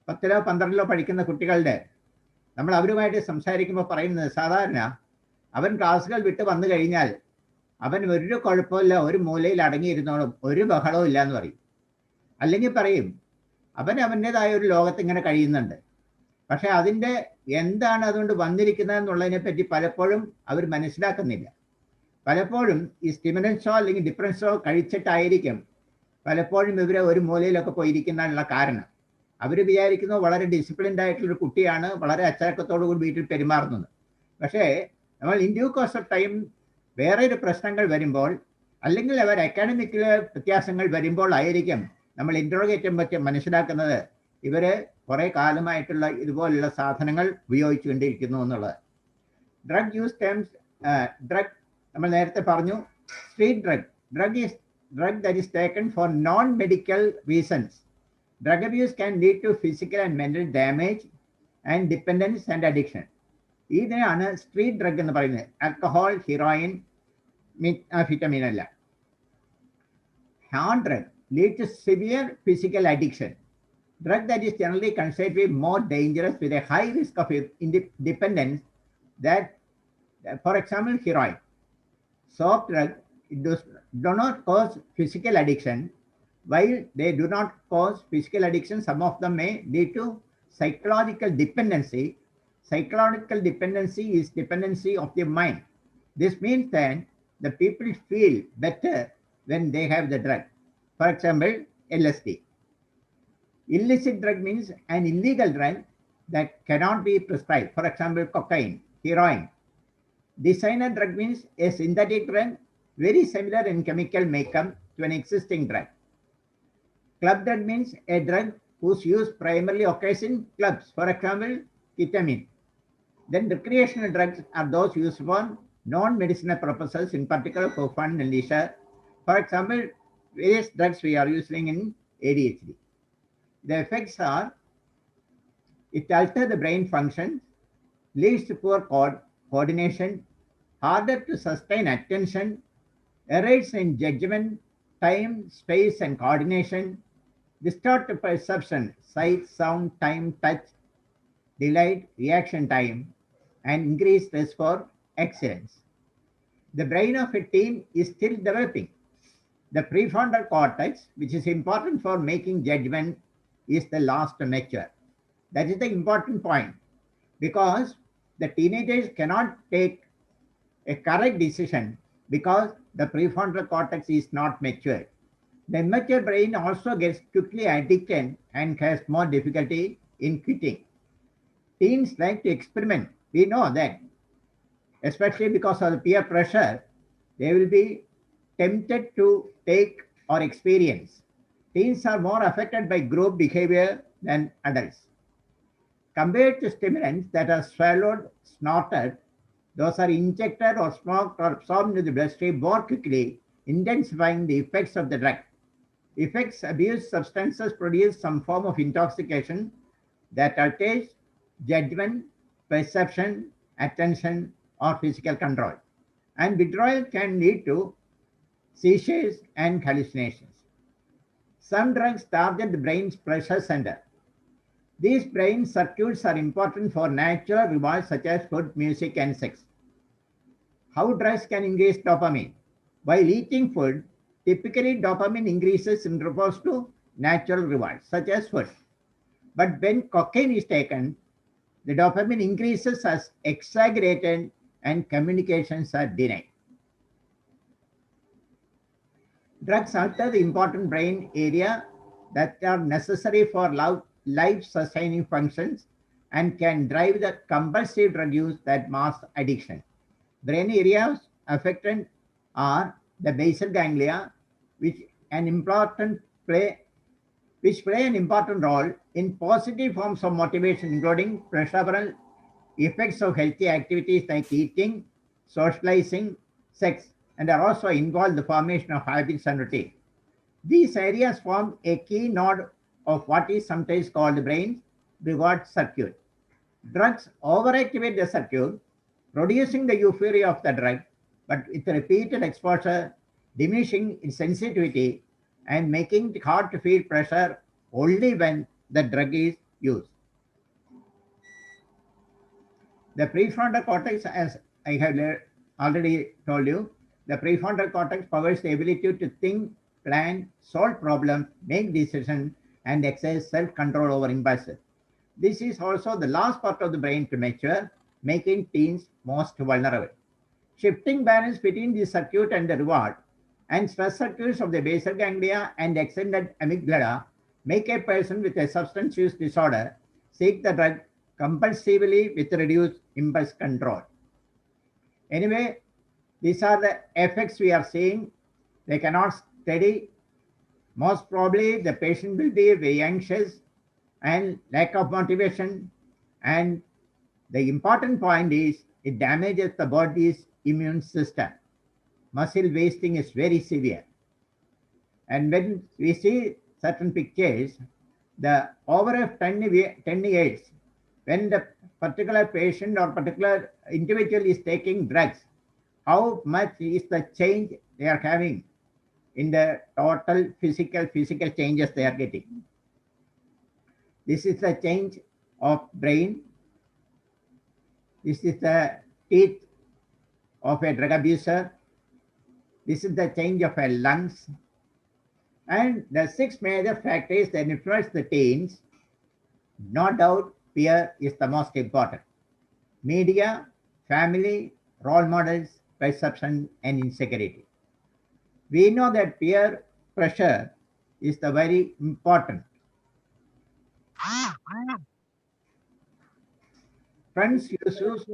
S9: 10-ലോ 12-ലോ പഠിക്കുന്ന കുട്ടികളുടെ നമ്മൾ അവരുമായിട്ട് സംസാരിക്കുമ്പോൾ പറയുന്നത് സാധാരണ അവൻ ക്ലാസ്സുകൾ വിട്ട് വന്നു കഴിഞ്ഞാൽ അവൻ ഒരു കുഴപ്പമില്ല, ഒരു മൂലയിൽ അടങ്ങിയിരുന്നോളും, ഒരു ബഹളവും ഇല്ല എന്ന് പറയും. അല്ലെങ്കിൽ പറയും അവൻ അവൻ്റെതായ ഒരു ലോകത്ത് ഇങ്ങനെ കഴിയുന്നുണ്ട്. പക്ഷെ അതിൻ്റെ എന്താണ് അതുകൊണ്ട് വന്നിരിക്കുന്നത് എന്നുള്ളതിനെ പറ്റി പലപ്പോഴും അവർ മനസ്സിലാക്കുന്നില്ല. പലപ്പോഴും ഈ സ്റ്റിമുലൻസോ അല്ലെങ്കിൽ ഡിപ്രൻസോ കഴിച്ചിട്ടായിരിക്കും പലപ്പോഴും ഇവരെ ഒരു മൂലയിലൊക്കെ പോയിരിക്കുന്നതിനുള്ള കാരണം. അവർ വിചാരിക്കുന്നു വളരെ ഡിസിപ്ലിൻഡ് ആയിട്ടുള്ളൊരു കുട്ടിയാണ്, വളരെ അച്ചടക്കത്തോടു കൂടി വീട്ടിൽ പെരുമാറുന്നത്. പക്ഷേ നമ്മൾ in due course of time വേറെ ഒരു പ്രശ്നങ്ങൾ വരുമ്പോൾ അല്ലെങ്കിൽ അവർ അക്കാഡമിക്കിലെ വ്യത്യാസങ്ങൾ വരുമ്പോൾ ആയിരിക്കും നമ്മൾ ഇൻട്രോഗേറ്റ് ചെയ്യുമ്പോൾ മനസ്സിലാക്കുന്നത് ഇവര് കുറെ കാലമായിട്ടുള്ള ഇതുപോലുള്ള സാധനങ്ങൾ ഉപയോഗിച്ചുകൊണ്ടിരിക്കുന്നു എന്നുള്ളത്. ഡ്രഗ് യൂസ് ടേംസ്, ഡ്രഗ് നമ്മൾ നേരത്തെ പറഞ്ഞു, street drug is drug that is taken for non-medical reasons. Drug abuse can lead to physical and mental damage and dependence and addiction. ഇതിനാണ് സ്ട്രീറ്റ് ഡ്രഗ് എന്ന് പറയുന്നത്. ആൽക്കഹോൾ, ഹീറോയിൻ, മെറ്റാംഫെറ്റമീൻ അല്ല. Hard drug lead to severe physical addiction. Drug that is generally considered to be more dangerous with a high risk of dependence, that, for example, heroin. Soft drug do not cause physical addiction. While they do not cause physical addiction, some of them may lead to psychological dependency. Psychological dependency is dependency of the mind. This means that the people feel better when they have the drug. For example, LSD. Illicit drug means an illegal drug that cannot be prescribed. For example, cocaine, heroin. Designer drug means a synthetic drug very similar in chemical makeup to an existing drug. Club drug means a drug whose use primarily occurs in clubs. For example, ketamine. Then recreational drugs are those used for non-medicinal purposes, in particular for fun and leisure. For example, various drugs we are using in ADHD. The effects are, it alters the brain function, leads to poor coordination, harder to sustain attention, errors in judgment, time, space, and coordination, distorted perception, sight, sound, time, touch, delayed reaction time, and increased risk for accidents. The brain of a teen is still developing. The prefrontal cortex, which is important for making judgment, is the last to mature. That is the important point, because the teenagers cannot take a correct decision because the prefrontal cortex is not mature. The immature brain also gets quickly addicted and has more difficulty in quitting. Teens like to experiment. We know that, especially because of the peer pressure, they will be tempted to take or experience. Teens are more affected by group behavior than adults. Compared to stimulants that are swallowed, snorted, those are injected or smoked or absorbed into the bloodstream more quickly, intensifying the effects of the drug. Effects abused substances produce some form of intoxication that alters judgment, perception, attention, or physical control. And withdrawal can lead to seizures and hallucinations. Some drugs target the brain's pleasure center. These brain circuits are important for natural rewards such as food, music, and sex. How drugs can increase dopamine? While eating food, typically dopamine increases in response to natural rewards such as food. But when cocaine is taken, the dopamine increases as exaggerated and communications are denied. Drugs alter the important brain area that are necessary for life-sustaining functions and can drive the compulsive drug use that masks addiction. Brain areas affected are the basal ganglia, which play an important role in positive forms of motivation, including pleasurable effects of healthy activities like eating, socializing, sex, and are also involved in the formation of habits and routine. These areas form a key node of what is sometimes called the brain's reward circuit. Drugs overactivate the circuit, producing the euphoria of the drug, but with repeated exposure, diminishing its sensitivity and making it hard to feel pleasure only when the drug is used. The prefrontal cortex, as I have already told you, the prefrontal cortex powers the ability to think, plan, solve problems, make decisions, and exercise self-control over impulses. This is also the last part of the brain to mature, making teens most vulnerable. Shifting balance between the circuit and the reward and stress circuits of the basal ganglia and extended amygdala make a person with a substance use disorder seek the drug compulsively with reduced impulse control. Anyway, these are the effects we are seeing. They cannot study. Most probably, the patient will be very anxious and lack of motivation. And the important point is it damages the body's immune system. Muscle wasting is very severe. And when we see certain pictures, the over 10 years, when the particular patient or particular individual is taking drugs, how much is the change they are having in the total physical changes they are getting. This is the change of brain. This is the teeth of a drug abuser. This is the change of a lungs. And the 6 major factors that influence the teens, no doubt peer is the most important. Media, family, role models, perception, and insecurity. We know that peer pressure is the very important. Friends who use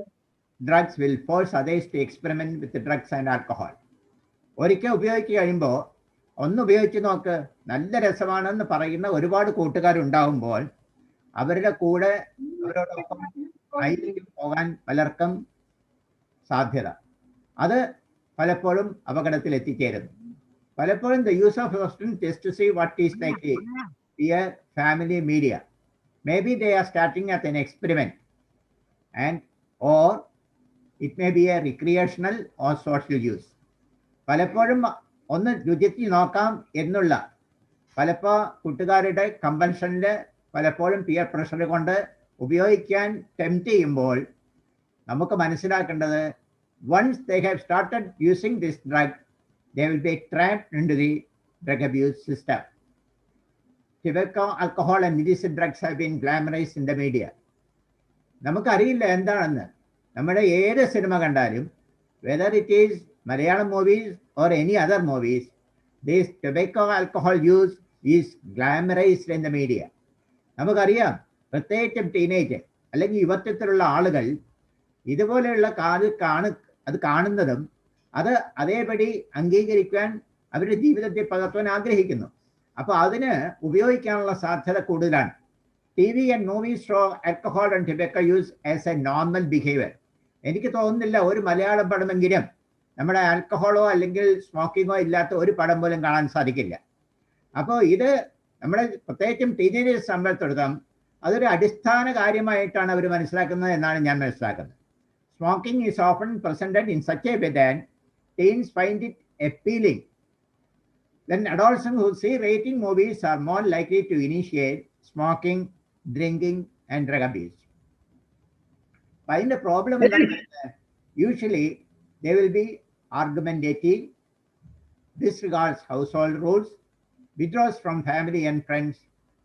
S9: drugs will force others to experiment with the drugs and alcohol. ഒരിക്കൽ ഉപയോഗിച്ച് കഴിയുമ്പോൾ ഒന്ന് ഉപയോഗിച്ച് നോക്ക്, നല്ല രസമാണെന്ന് പറയുന്ന ഒരുപാട് കൂട്ടുകാരുണ്ടാകുമ്പോൾ അവരുടെ കൂടെ അവരോടൊപ്പം ആയിരിക്കും പോകാൻ പലർക്കും സാധ്യത. അത് പലപ്പോഴും അപകടത്തിൽ എത്തിച്ചേരുന്നു. പലപ്പോഴും the use of substance just to see what is likely via family media. Maybe they are starting at an experiment, and or it may be a recreational or social use. പലപ്പോഴും ഒന്ന് രുചിച്ച് നോക്കാം എന്നുള്ള പലപ്പോൾ കൂട്ടുകാരുടെ കമ്പൽഷനിൽ പലപ്പോഴും പിയർ പ്രഷർ കൊണ്ട് ഉപയോഗിക്കാൻ tempt ചെയ്യുമ്പോൾ നമുക്ക് മനസ്സിലാക്കേണ്ടത് once they have started using this drug, they will be trapped into the drug abuse system. Tobacco, alcohol and illicit drugs have been glamorized in the media. നമുക്കറിയില്ല എന്താണെന്ന്. നമ്മുടെ ഏത് സിനിമ കണ്ടാലും, whether it is Malayalam movies or any other movies, this tobacco alcohol use is glamorized in the media. നമുക്കറിയാം, പ്രത്യേകിച്ചും teenage അല്ലെങ്കിൽ യുവത്വത്തിലുള്ള ആളുകൾ ഇതുപോലെയുള്ള അത് കാണുന്നതും അത് അതേപടി അംഗീകരിക്കാൻ അവരുടെ ജീവിതത്തെ പകർത്താൻ ആഗ്രഹിക്കുന്നു. അപ്പോൾ അതിന് ഉപയോഗിക്കാനുള്ള സാധ്യത കൂടുതലാണ്. TV and movies show alcohol and tobacco use as a normal behavior. എനിക്ക് തോന്നുന്നില്ല ഒരു മലയാളം പടമെങ്കിലും നമ്മുടെ ആൽക്കഹോളോ അല്ലെങ്കിൽ സ്മോക്കിങ്ങോ ഇല്ലാത്ത ഒരു പടം പോലും കാണാൻ സാധിക്കില്ല. അപ്പോൾ ഇത് നമ്മുടെ പ്രത്യേകിച്ചും ടീനേജേഴ്സ് സംബന്ധിച്ചിടത്തോളം അതൊരു അടിസ്ഥാന കാര്യമായിട്ടാണ് അവർ മനസ്സിലാക്കുന്നത് എന്നാണ് ഞാൻ മനസ്സിലാക്കുന്നത്. Smoking is often presented in such a way that teens find it appealing. Then adolescents who see rating movies are more likely to initiate smoking, drinking, and drug abuse. Find the problem is that usually they will be argumentative, disregards household rules, withdraws from family and friends,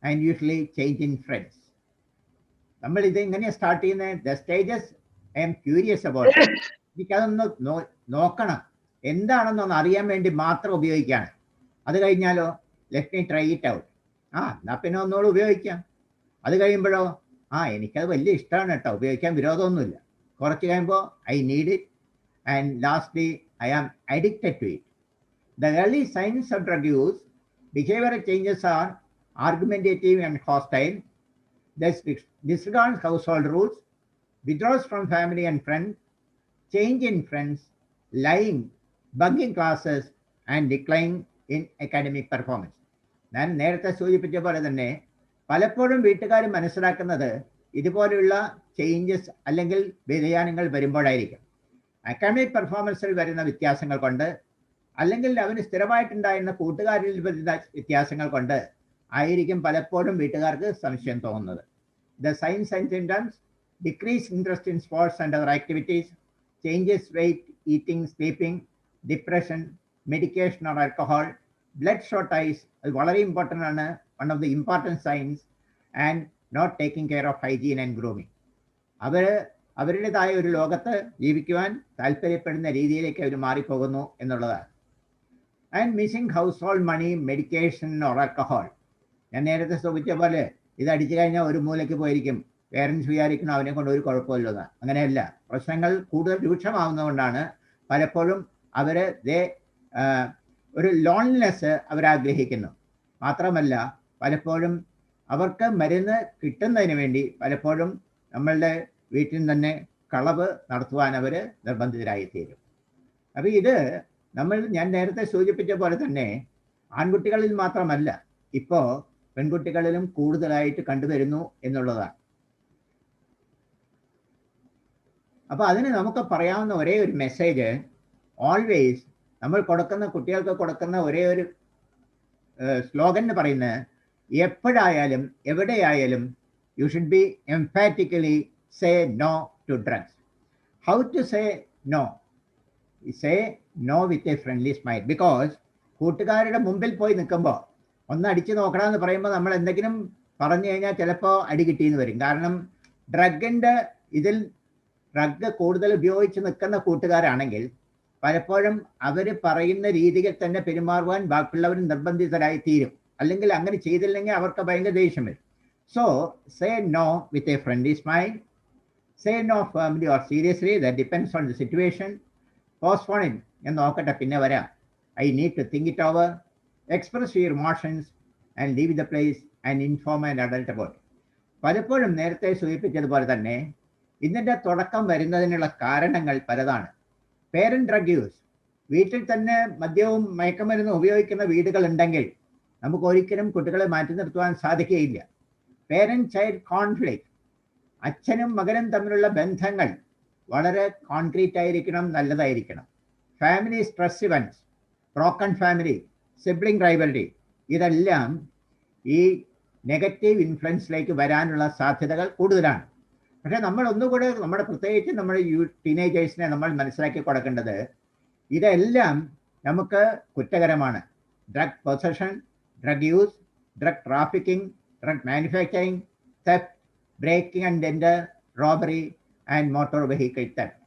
S9: and usually change in friends. നമ്മൾ ഇത് എങ്ങനെയാണ് start ചെയ്യുന്നത്? The stages I am curious about. എനിക്കതൊന്ന് നോക്കണം, എന്താണെന്നൊന്ന് അറിയാൻ വേണ്ടി മാത്രം ഉപയോഗിക്കുകയാണ്. അത് കഴിഞ്ഞാലോ let me try it out. എന്നാൽ പിന്നെ ഒന്നുകൂടെ ഉപയോഗിക്കാം. അത് കഴിയുമ്പോഴോ എനിക്കത് വലിയ ഇഷ്ടമാണ് കേട്ടോ, ഉപയോഗിക്കാൻ വിരോധമൊന്നുമില്ല. കുറച്ച് കഴിയുമ്പോൾ I need it, and lastly I am addicted to it. The early signs of drug use behavioral changes are argumentative and hostile, disregards household rules, withdraws from family and friends, change in friends, lying, bunking classes, and decline in academic performance. ഞാൻ നേരത്തെ സൂചിപ്പിച്ച പോലെ തന്നെ പലപ്പോഴും വീട്ടുകാർ മനസ്സിലാക്കുന്നത് ഇതുപോലെയുള്ള changes അല്ലെങ്കിൽ വ്യതിയാനങ്ങൾ വരുമ്പോഴായിരിക്കും. അക്കാഡമിക് പെർഫോമൻസിൽ വരുന്ന വ്യത്യാസങ്ങൾ കൊണ്ട് അല്ലെങ്കിൽ അവന് സ്ഥിരമായിട്ടുണ്ടായിരുന്ന കൂട്ടുകാരിൽ വരുന്ന വ്യത്യാസങ്ങൾ കൊണ്ട് ആയിരിക്കും പലപ്പോഴും വീട്ടുകാർക്ക് സംശയം തോന്നുന്നത്. The signs and symptoms: decreased interest in sports and other activities, changes weight, eating, sleeping, depression, medication or alcohol, bloodshot eyes, അത് വളരെ ഇമ്പോർട്ടൻ്റ് ആണ്, one of the important signs, and not taking care of hygiene and grooming. അവരുടേതായ ഒരു ലോകത്ത് ജീവിക്കുവാൻ താല്പര്യപ്പെടുന്ന രീതിയിലേക്ക് അവർ മാറിപ്പോകുന്നു എന്നുള്ളതാണ്. And missing household money, medication or alcohol. ഞാൻ നേരത്തെ സൂചിപ്പിച്ച പോലെ ഇത് അടിച്ചു കഴിഞ്ഞാൽ ഒരു മൂലയ്ക്ക് പോയിരിക്കും, പേരൻസ് വിചാരിക്കണം അവനെ കൊണ്ട് ഒരു കുഴപ്പമില്ലെന്ന്. അങ്ങനെയല്ല, പ്രശ്നങ്ങൾ കൂടുതൽ രൂക്ഷമാവുന്നതുകൊണ്ടാണ് പലപ്പോഴും ഒരു ലോൺലിനെസ് അവരാഗ്രഹിക്കുന്നു. മാത്രമല്ല പലപ്പോഴും അവർക്ക് മരുന്ന് കിട്ടുന്നതിന് വേണ്ടി പലപ്പോഴും നമ്മളുടെ വീട്ടിൽ തന്നെ കളവ് നടത്തുവാൻ അവർ നിർബന്ധിതരായിത്തീരും. അപ്പോൾ ഇത് ഞാൻ നേരത്തെ സൂചിപ്പിച്ച പോലെ തന്നെ ആൺകുട്ടികളിൽ മാത്രമല്ല, ഇപ്പോൾ പെൺകുട്ടികളിലും കൂടുതലായിട്ട് കണ്ടുവരുന്നു എന്നുള്ളതാണ്. അപ്പോൾ അതിന് നമുക്ക് പറയാവുന്ന ഒരേ ഒരു മെസ്സേജ്, ഓൾവേസ് നമ്മൾ കുട്ടികൾക്ക് കൊടുക്കുന്ന ഒരേ ഒരു സ്ലോഗൻ എന്ന് പറയുന്നത്, എപ്പോഴായാലും എവിടെയായാലും you should be emphatically say no to drugs. How to say no? We say no with a friendly smile, because കൂട്ടുകാരുടെ മുമ്പിൽ പോയി നിൽക്കുമ്പോൾ ഒന്ന് അടിച്ചു നോക്കണമെന്ന് പറയുമ്പോൾ നമ്മൾ എന്തെങ്കിലും പറഞ്ഞു കഴിഞ്ഞാൽ ചിലപ്പോൾ അടി കിട്ടിയെന്ന് വരും. കാരണം ഡ്രഗ് കൂടുതൽ ഉപയോഗിച്ച് നിൽക്കുന്ന കൂട്ടുകാരാണെങ്കിൽ പലപ്പോഴും അവർ പറയുന്ന രീതിയിൽ തന്നെ പെരുമാറുവാൻ ബാക്കിയുള്ളവർ നിർബന്ധിതരായി തീരും. അല്ലെങ്കിൽ അങ്ങനെ ചെയ്തില്ലെങ്കിൽ അവർക്ക് ഭയങ്കര ദേഷ്യം വരും. So say no with a friendly smile. Say no firmly or seriously, that depends on the situation. Postpone it. ഞാൻ നോക്കട്ടെ, പിന്നെ വരാം. I need to think it over. Express your emotions and leave the place and inform an adult about it. പലപ്പോഴും നേരത്തെ സൂചിപ്പിച്ചതുപോലെ തന്നെ ഇതിൻ്റെ തുടക്കം വരുന്നതിനുള്ള കാരണങ്ങൾ പലതാണ്. പേരന്റ് ഡ്രഗ് യൂസ്, വീട്ടിൽ തന്നെ മദ്യവും മയക്കുമരുന്നും ഉപയോഗിക്കുന്ന വീടുകൾ ഉണ്ടെങ്കിൽ നമുക്ക് ഒരിക്കലും കുട്ടികളെ മാറ്റി നിർത്തുവാൻ സാധിക്കുകയില്ല. പേരന്റ് ചൈൽഡ് കോൺഫ്ലിക്റ്റ്, അച്ഛനും മകനും തമ്മിലുള്ള ബന്ധങ്ങൾ വളരെ കോൺക്രീറ്റ് ആയിരിക്കണം, നല്ലതായിരിക്കണം. Family stress events, broken family, sibling rivalry, ഇതെല്ലാം ഈ നെഗറ്റീവ് ഇൻഫ്ലുവൻസിലേക്ക് വരാനുള്ള സാധ്യതകൾ കൂടുതലാണ്. പക്ഷേ നമ്മൾ ഒന്നുകൂടെ നമ്മുടെ പ്രത്യേകിച്ച് നമ്മുടെ ടീനേജേഴ്സിനെ നമ്മൾ മനസ്സിലാക്കി കൊടുക്കേണ്ടത് ഇതെല്ലാം നമുക്ക് കുറ്റകരമാണ്. Drug possession, drug use, drug trafficking, drug manufacturing, theft, breaking and enter, robbery and motor vehicle theft.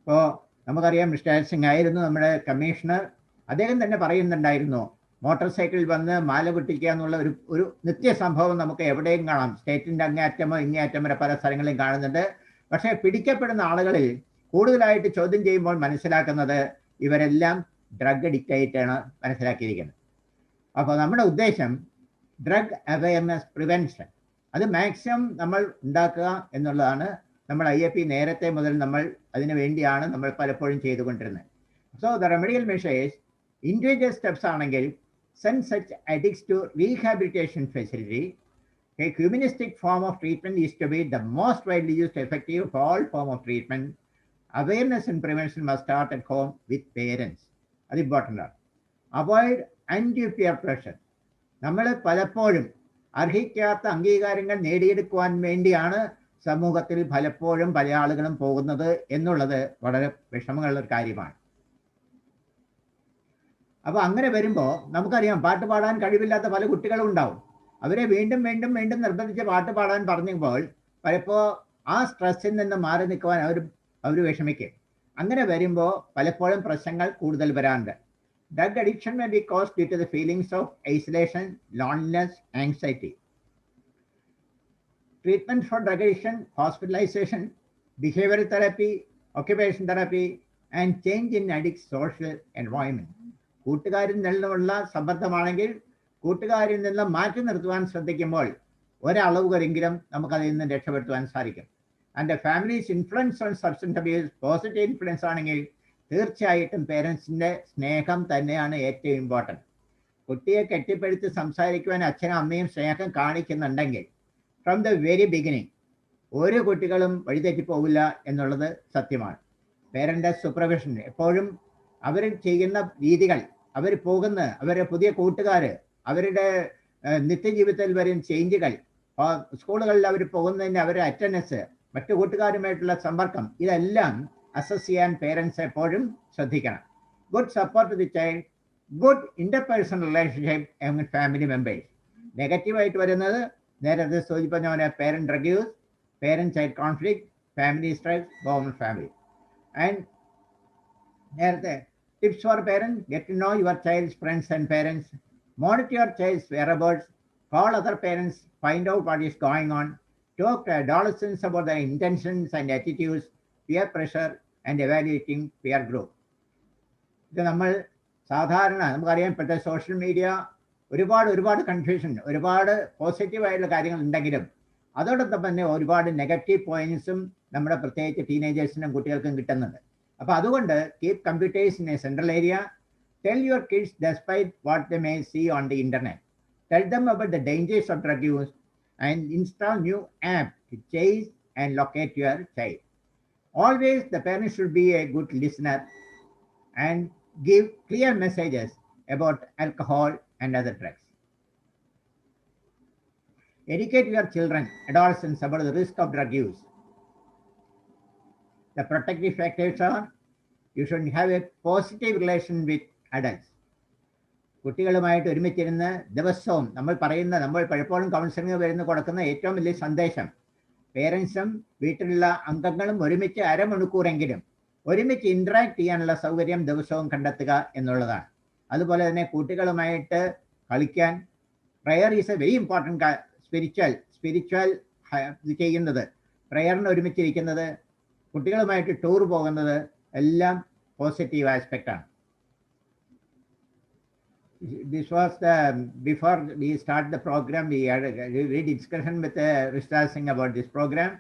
S9: ഇപ്പോൾ നമുക്കറിയാം മിസ്റ്റർ സിംഗ് ആയിരുന്നു നമ്മുടെ കമ്മീഷണർ. അദ്ദേഹം തന്നെ പറയുന്നുണ്ടായിരുന്നു മോട്ടോർ സൈക്കിളിൽ വന്ന് മാല പൊട്ടിക്കുക എന്നുള്ള ഒരു നിത്യ സംഭവം നമുക്ക് എവിടെയും കാണാം. സ്റ്റേറ്റിൻ്റെ അങ്ങേയറ്റമോ ഇങ്ങേയറ്റം വരെ പല സ്ഥലങ്ങളിലും കാണുന്നുണ്ട്. പക്ഷേ പിടിക്കപ്പെടുന്ന ആളുകളിൽ കൂടുതലായിട്ട് ചോദ്യം ചെയ്യുമ്പോൾ മനസ്സിലാക്കുന്നത് ഇവരെല്ലാം ഡ്രഗ് അഡിക്റ്റ് ആയിട്ടാണ് മനസ്സിലാക്കിയിരിക്കുന്നത്. അപ്പോൾ നമ്മുടെ ഉദ്ദേശം ഡ്രഗ് അവയർനെസ് പ്രിവെൻഷൻ, അത് മാക്സിമം നമ്മൾ ഉണ്ടാക്കുക എന്നുള്ളതാണ്. നമ്മൾ IAP നേരത്തെ മുതൽ നമ്മൾ അതിനു വേണ്ടിയാണ് നമ്മൾ പലപ്പോഴും ചെയ്തുകൊണ്ടിരുന്നത്. So the remedial measures, individual steps ആണെങ്കിൽ send such addicts to rehabilitation facility. A humanistic form of treatment is to be the most widely used effective of all form of treatment. Awareness and prevention must start at home with parents. അത് important ആണ്. Avoid undue peer pressure. നമ്മൾ പലപ്പോഴും അർഹിക്കാത്ത അംഗീകാരങ്ങൾ നേടിയെടുക്കുവാൻ വേണ്ടിയാണ് സമൂഹത്തിൽ പലപ്പോഴും പല ആളുകളും പോകുന്നത് എന്നുള്ളത് വളരെ വിഷമമുള്ള ഒരു കാര്യമാണ്. അപ്പോൾ അങ്ങനെ വരുമ്പോൾ നമുക്കറിയാം പാട്ട് പാടാൻ കഴിവില്ലാത്ത പല കുട്ടികളും ഉണ്ടാവും. അവരെ വീണ്ടും വീണ്ടും വീണ്ടും നിർബന്ധിച്ച് പാട്ട് പാടാൻ പറഞ്ഞപ്പോൾ പലപ്പോൾ ആ സ്ട്രെസ്സിൽ നിന്ന് മാറി നിൽക്കുവാൻ അവർ വിഷമിക്കും. അങ്ങനെ വരുമ്പോൾ പലപ്പോഴും പ്രശ്നങ്ങൾ കൂടുതൽ വരാറുണ്ട്. Drug addiction may be caused due to the feelings of isolation, loneliness, anxiety. Treatment for drug addiction, hospitalization, behavioral therapy, occupation therapy, and change in addict's social environment. കൂട്ടുകാരിൽ നിന്നുള്ള സമ്മർദ്ദമാണെങ്കിൽ കൂട്ടുകാരിൽ നിന്ന് മാറ്റി നിർത്തുവാൻ ശ്രദ്ധിക്കുമ്പോൾ ഒരളവ് വരെങ്കിലും നമുക്കതിൽ നിന്ന് രക്ഷപ്പെടുത്തുവാൻ സാധിക്കും. And families influence on substance abuse positive influence ആണെങ്കിൽ തീർച്ചയായിട്ടും പേരൻസിൻ്റെ സ്നേഹം തന്നെയാണ് ഏറ്റവും ഇമ്പോർട്ടൻറ്റ്. കുട്ടിയെ കെട്ടിപ്പടുത്ത് സംസാരിക്കുവാൻ അച്ഛനും അമ്മയും സ്നേഹം കാണിക്കുന്നുണ്ടെങ്കിൽ ഫ്രം ദ വെരി ബിഗിനിങ് ഒരു കുട്ടികളും വഴിതെറ്റിപ്പോവില്ല എന്നുള്ളത് സത്യമാണ്. പേരൻ്റ് സൂപ്പർവിഷൻ എപ്പോഴും അവർ ചെയ്യുന്ന രീതികൾ, അവർ പോകുന്ന അവരുടെ പുതിയ കൂട്ടുകാർ, അവരുടെ നിത്യജീവിതത്തിൽ വരും ചേഞ്ചുകൾ, സ്കൂളുകളിൽ അവർ പോകുന്നതിന് അവരുടെ അറ്റൻഡൻസ്, മറ്റു കൂട്ടുകാരുമായിട്ടുള്ള സമ്പർക്കം, ഇതെല്ലാം അസസ് ചെയ്യാൻ പേരൻസ് എപ്പോഴും ശ്രദ്ധിക്കണം. Good support to the child, good interpersonal relationship among family members. നെഗറ്റീവായിട്ട് വരുന്നത് നേരത്തെ സൂചിപ്പിച്ച പോലെ parent drug use, parent child conflict, family stress, government family. And നേരത്തെ tips for parents: get to know your child's friends and parents, monitor your child's whereabouts, call other parents, find out what is going on, talk to adolescents about their intentions and attitudes, peer pressure, and evaluating peer group. ഇത് നമ്മൾ സാധാരണ നമുക്കറിയാം ഇപ്പോഴത്തെ social media ഒരുപാട് confusion, ഒരുപാട് പോസിറ്റീവായിട്ടുള്ള കാര്യങ്ങൾ ഉണ്ടെങ്കിലും അതോടൊപ്പം തന്നെ ഒരുപാട് നെഗറ്റീവ് പോയിന്റ്സും നമ്മുടെ പ്രത്യേകിച്ച് ടീനേജേഴ്സിനും കുട്ടികൾക്കും കിട്ടുന്നുണ്ട്. അപ്പോൾ അതുകൊണ്ട് keep computers in A central area. Tell your kids despite what they may see on the internet. Tell them about the dangers of drug use and install new app to chase and locate your child. Always the parents should be a good listener and give clear messages about alcohol and other drugs. Educate your children, adolescents about the risk of drug use. The protective factors are you should have a positive relation with adults. കുട്ടികളുമായിട്ട് ഒരുമിച്ചിരുന്ന് ദിവസവും നമ്മൾ പലപ്പോഴും counselling വരുന്ന കൊടുക്കുന്ന ഏറ്റവും വലിയ സന്ദേശം പേരൻസും വീട്ടിലുള്ള അംഗങ്ങളും ഒരുമിച്ച് അരമണിക്കൂറെങ്കിലും ഒരുമിച്ച് ഇൻട്രാക്ട് ചെയ്യാനുള്ള സൗകര്യം ദിവസവും കണ്ടെത്തുക എന്നുള്ളതാണ്. അതുപോലെ തന്നെ കുട്ടികളുമായിട്ട് കളിക്കാൻ, prayer is a very important. Spiritual ചെയ്യുന്നത്, പ്രയറിന് ഒരുമിച്ചിരിക്കുന്നത്, കുട്ടികളുമായിട്ട് ടൂർ പോകുന്നത് എല്ലാം പോസിറ്റീവ് ആസ്പെക്റ്റാണ്. This was before we start the program, we had a discussion with Rishta Singh about this program,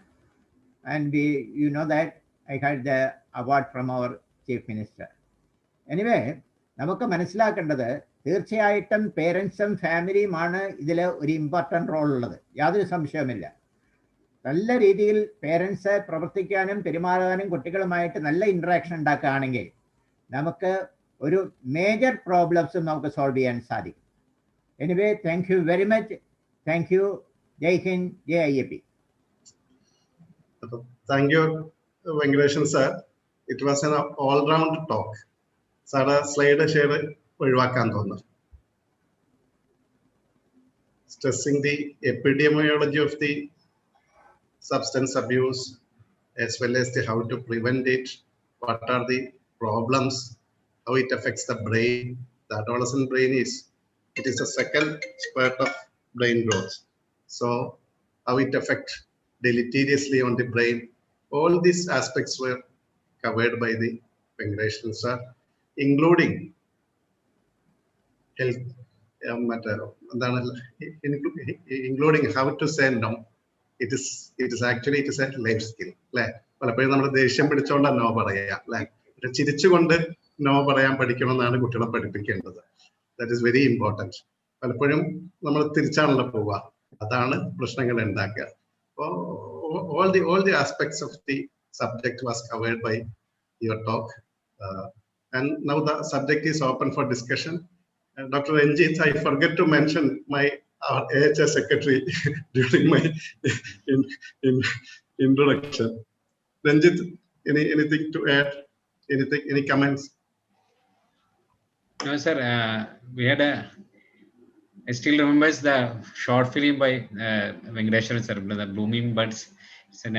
S9: and you know that I had the award from our Chief Minister. Anyway നമുക്ക് മനസ്സിലാക്കേണ്ടത് തീർച്ചയായിട്ടും പേരൻസും ഫാമിലിയുമാണ് ഇതിൽ ഒരു important role ഉള്ളത്, യാതൊരു സംശയവുമില്ല. നല്ല രീതിയിൽ പേരൻസ് പ്രവർത്തിക്കാനും പെരുമാറാനും കുട്ടികളുമായിട്ട് നല്ല ഇൻട്രാക്ഷൻ ഉണ്ടാക്കുകയാണെങ്കിൽ നമുക്ക് ഒരു മേജർ പ്രോബ്ലംസും നമുക്ക് സോൾവ് ചെയ്യാൻ സാധിക്കും. Anyway, thank you very much. Thank you. Jai Hind, Jai IAP.
S8: Thank you, Venkateshan sir. It was an all-round talk. Sir, slide share ഒഴിവാക്കാൻ തോന്നുന്നു. Stressing the epidemiology of the substance abuse as well as the how to prevent it, what are the problems, how it affects the brain. The adolescent brain it is the second spurt of brain growth. So how it affects deleteriously on the brain. All these aspects were covered by the Venkateshan sir, including health, including how to say no. It is actually a life skill. പലപ്പോഴും നമ്മൾ ദേഷ്യം പിടിച്ചോണ്ടാണ് no പറയുക അല്ലെ, ചിരിച്ചുകൊണ്ട് no പറയാൻ പഠിക്കണമെന്നാണ് കുട്ടികളെ പഠിപ്പിക്കേണ്ടത്. That is very important. പലപ്പോഴും നമ്മൾ തിരിച്ചാണല്ലോ പോവുക, അതാണ് പ്രശ്നങ്ങൾ ഉണ്ടാക്കുക. all the aspects of the subject was covered by your talk, and now the subject is open for discussion. Dr. Ranjit, I forget to mention our AHS secretary during my introduction. Ranjit, anything to add? Any comments?
S7: No, sir. We had I still remember the short film by Venkateshan sir, the Blooming Buds. It's a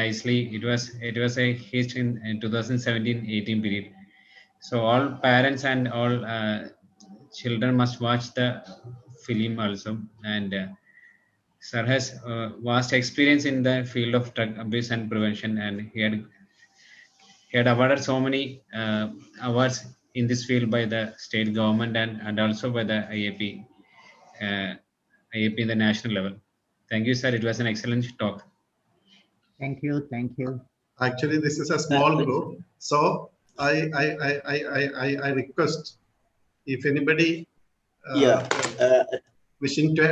S7: nicely. It was a hit in 2017-18 period. So all parents and all children must watch the film also. And sir has vast experience in the field of drug abuse and prevention, and he had awarded so many awards in this field by the state government and also by the IAP in the national level. Thank you, sir. It was an excellent talk.
S9: Thank you. Thank you.
S8: Actually, this is a small group, so I request if anybody wishing to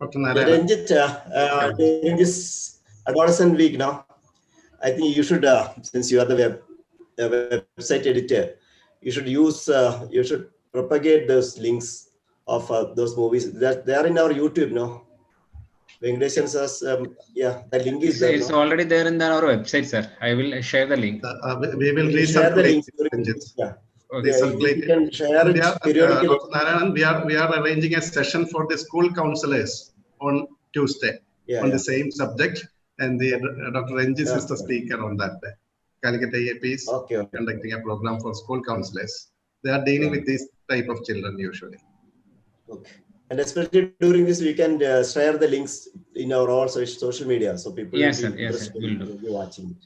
S8: Dr. Narayan.
S2: Ranjit, during this adolescent week now, I think you should, since you are the website editor, you should propagate those links of those movies that they are in our YouTube now. Venkateshan says, the link is there.
S7: It's already there in our website, sir. I will share the link.
S8: We will
S2: share the link.
S8: Yeah.
S7: Okay.
S2: You can share it periodically.
S8: Narayan, we are arranging a session for the school counselors on Tuesday on the same subject, and Dr. Ranjit is the speaker on that day. Palakkad IAP is conducting a program for school counselors. They are dealing with this type of children usually.
S2: Okay. And especially during this weekend, share the links in our all social media, so people will be interested in watching it.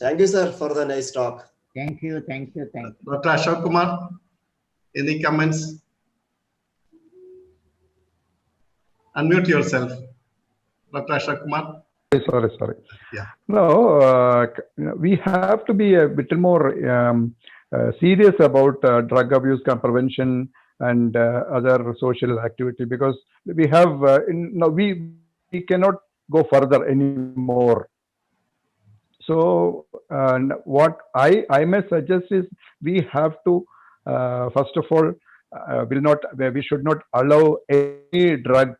S2: Thank you, sir, for the nice talk.
S9: Thank you. Thank you. Thank you.
S8: Dr. Ashok Kumar, any comments? Unmute yourself, Dr. Ashok Kumar.
S10: Sorry.
S8: Yeah.
S10: No, we have to be a bit more serious about drug abuse prevention and other social activity, because we have we cannot go further anymore. So what I may suggest is we have to first of all we should not allow any drug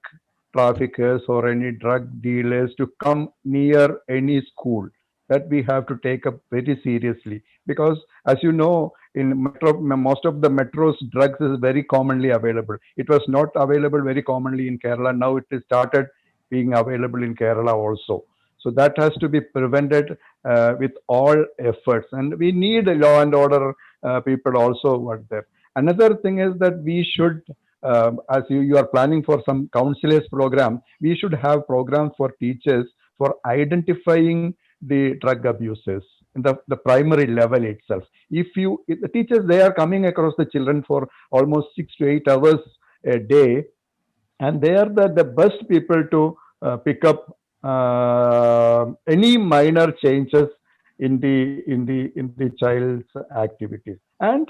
S10: traffickers or any drug dealers to come near any school. That we have to take up very seriously, because as you know, in most of the metros, drugs is very commonly available. It was not available very commonly in Kerala. Now it has started being available in Kerala also. So that has to be prevented with all efforts, and we need a law and order people also work there. Another thing is that we should, as you are planning for some counselors program, we should have programs for teachers for identifying the drug abuses in the primary level itself. If the teachers, they are coming across the children for almost 6 to 8 hours a day, and they are the best people to pick up any minor changes in the child's activities. And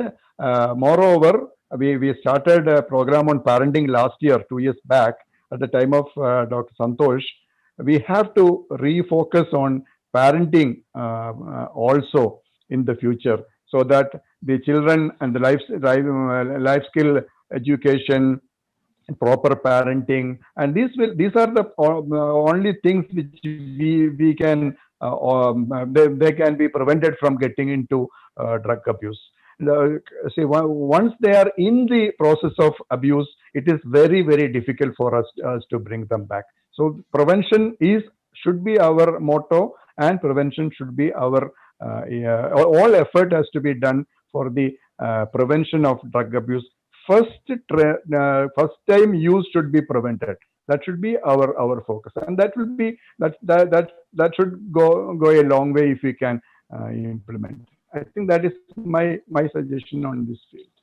S10: moreover, we started a program on parenting last year, 2 years back, at the time of Dr. Santosh. We have to refocus on parenting also in the future, so that the children and the life skill education, proper parenting, and these are the only things which we can they can be prevented from getting into drug abuse. See, once they are in the process of abuse, it is very, very difficult for us to bring them back. So prevention should be our motto, and prevention should be our all effort has to be done for the prevention of drug abuse. First time use should be prevented. That should be our focus, and that will be that should go a long way if we can implement. I think that is my suggestion on this field.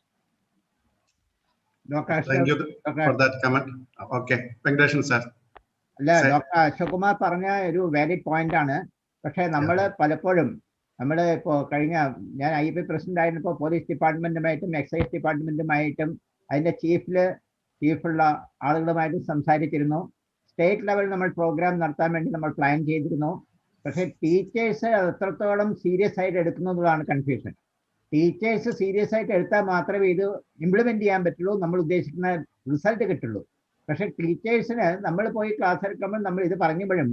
S8: Thank you for that comment. Okay, Venkateshan sir.
S9: Dr. Ashokkumar പറഞ്ഞ ഒരു valid point ആണ്. പക്ഷേ നമ്മൾ പലപ്പോഴും ഇപ്പോൾ ഞാൻ IAP president ആയിരുന്നപ്പോൾ police ഡിപ്പാർട്ട്മെന്റുമായിട്ടും excise ഡിപ്പാർട്ട്മെന്റുമായിട്ടും അതിന്റെ ചീഫുള്ള ആളുകളുമായിട്ടും സംസാരിച്ചിരുന്നു. സ്റ്റേറ്റ് ലെവലിൽ നമ്മൾ പ്രോഗ്രാം നടത്താൻ വേണ്ടി നമ്മൾ പ്ലാൻ ചെയ്തിരുന്നു. പക്ഷേ ടീച്ചേഴ്സ് എത്രത്തോളം സീരിയസ് ആയിട്ട് എടുക്കുന്നതാണ് കൺഫ്യൂഷൻ. ടീച്ചേഴ്സ് സീരിയസ് ആയിട്ട് എടുത്താൽ മാത്രമേ ഇത് ഇംപ്ലിമെന്റ് ചെയ്യാൻ പറ്റുള്ളൂ, നമ്മൾ ഉദ്ദേശിക്കുന്ന റിസൾട്ട് കിട്ടുള്ളൂ. പക്ഷേ ടീച്ചേഴ്സിന് നമ്മൾ പോയി ക്ലാസ് എടുക്കുമ്പോൾ നമ്മൾ ഇത് പറഞ്ഞപ്പോഴും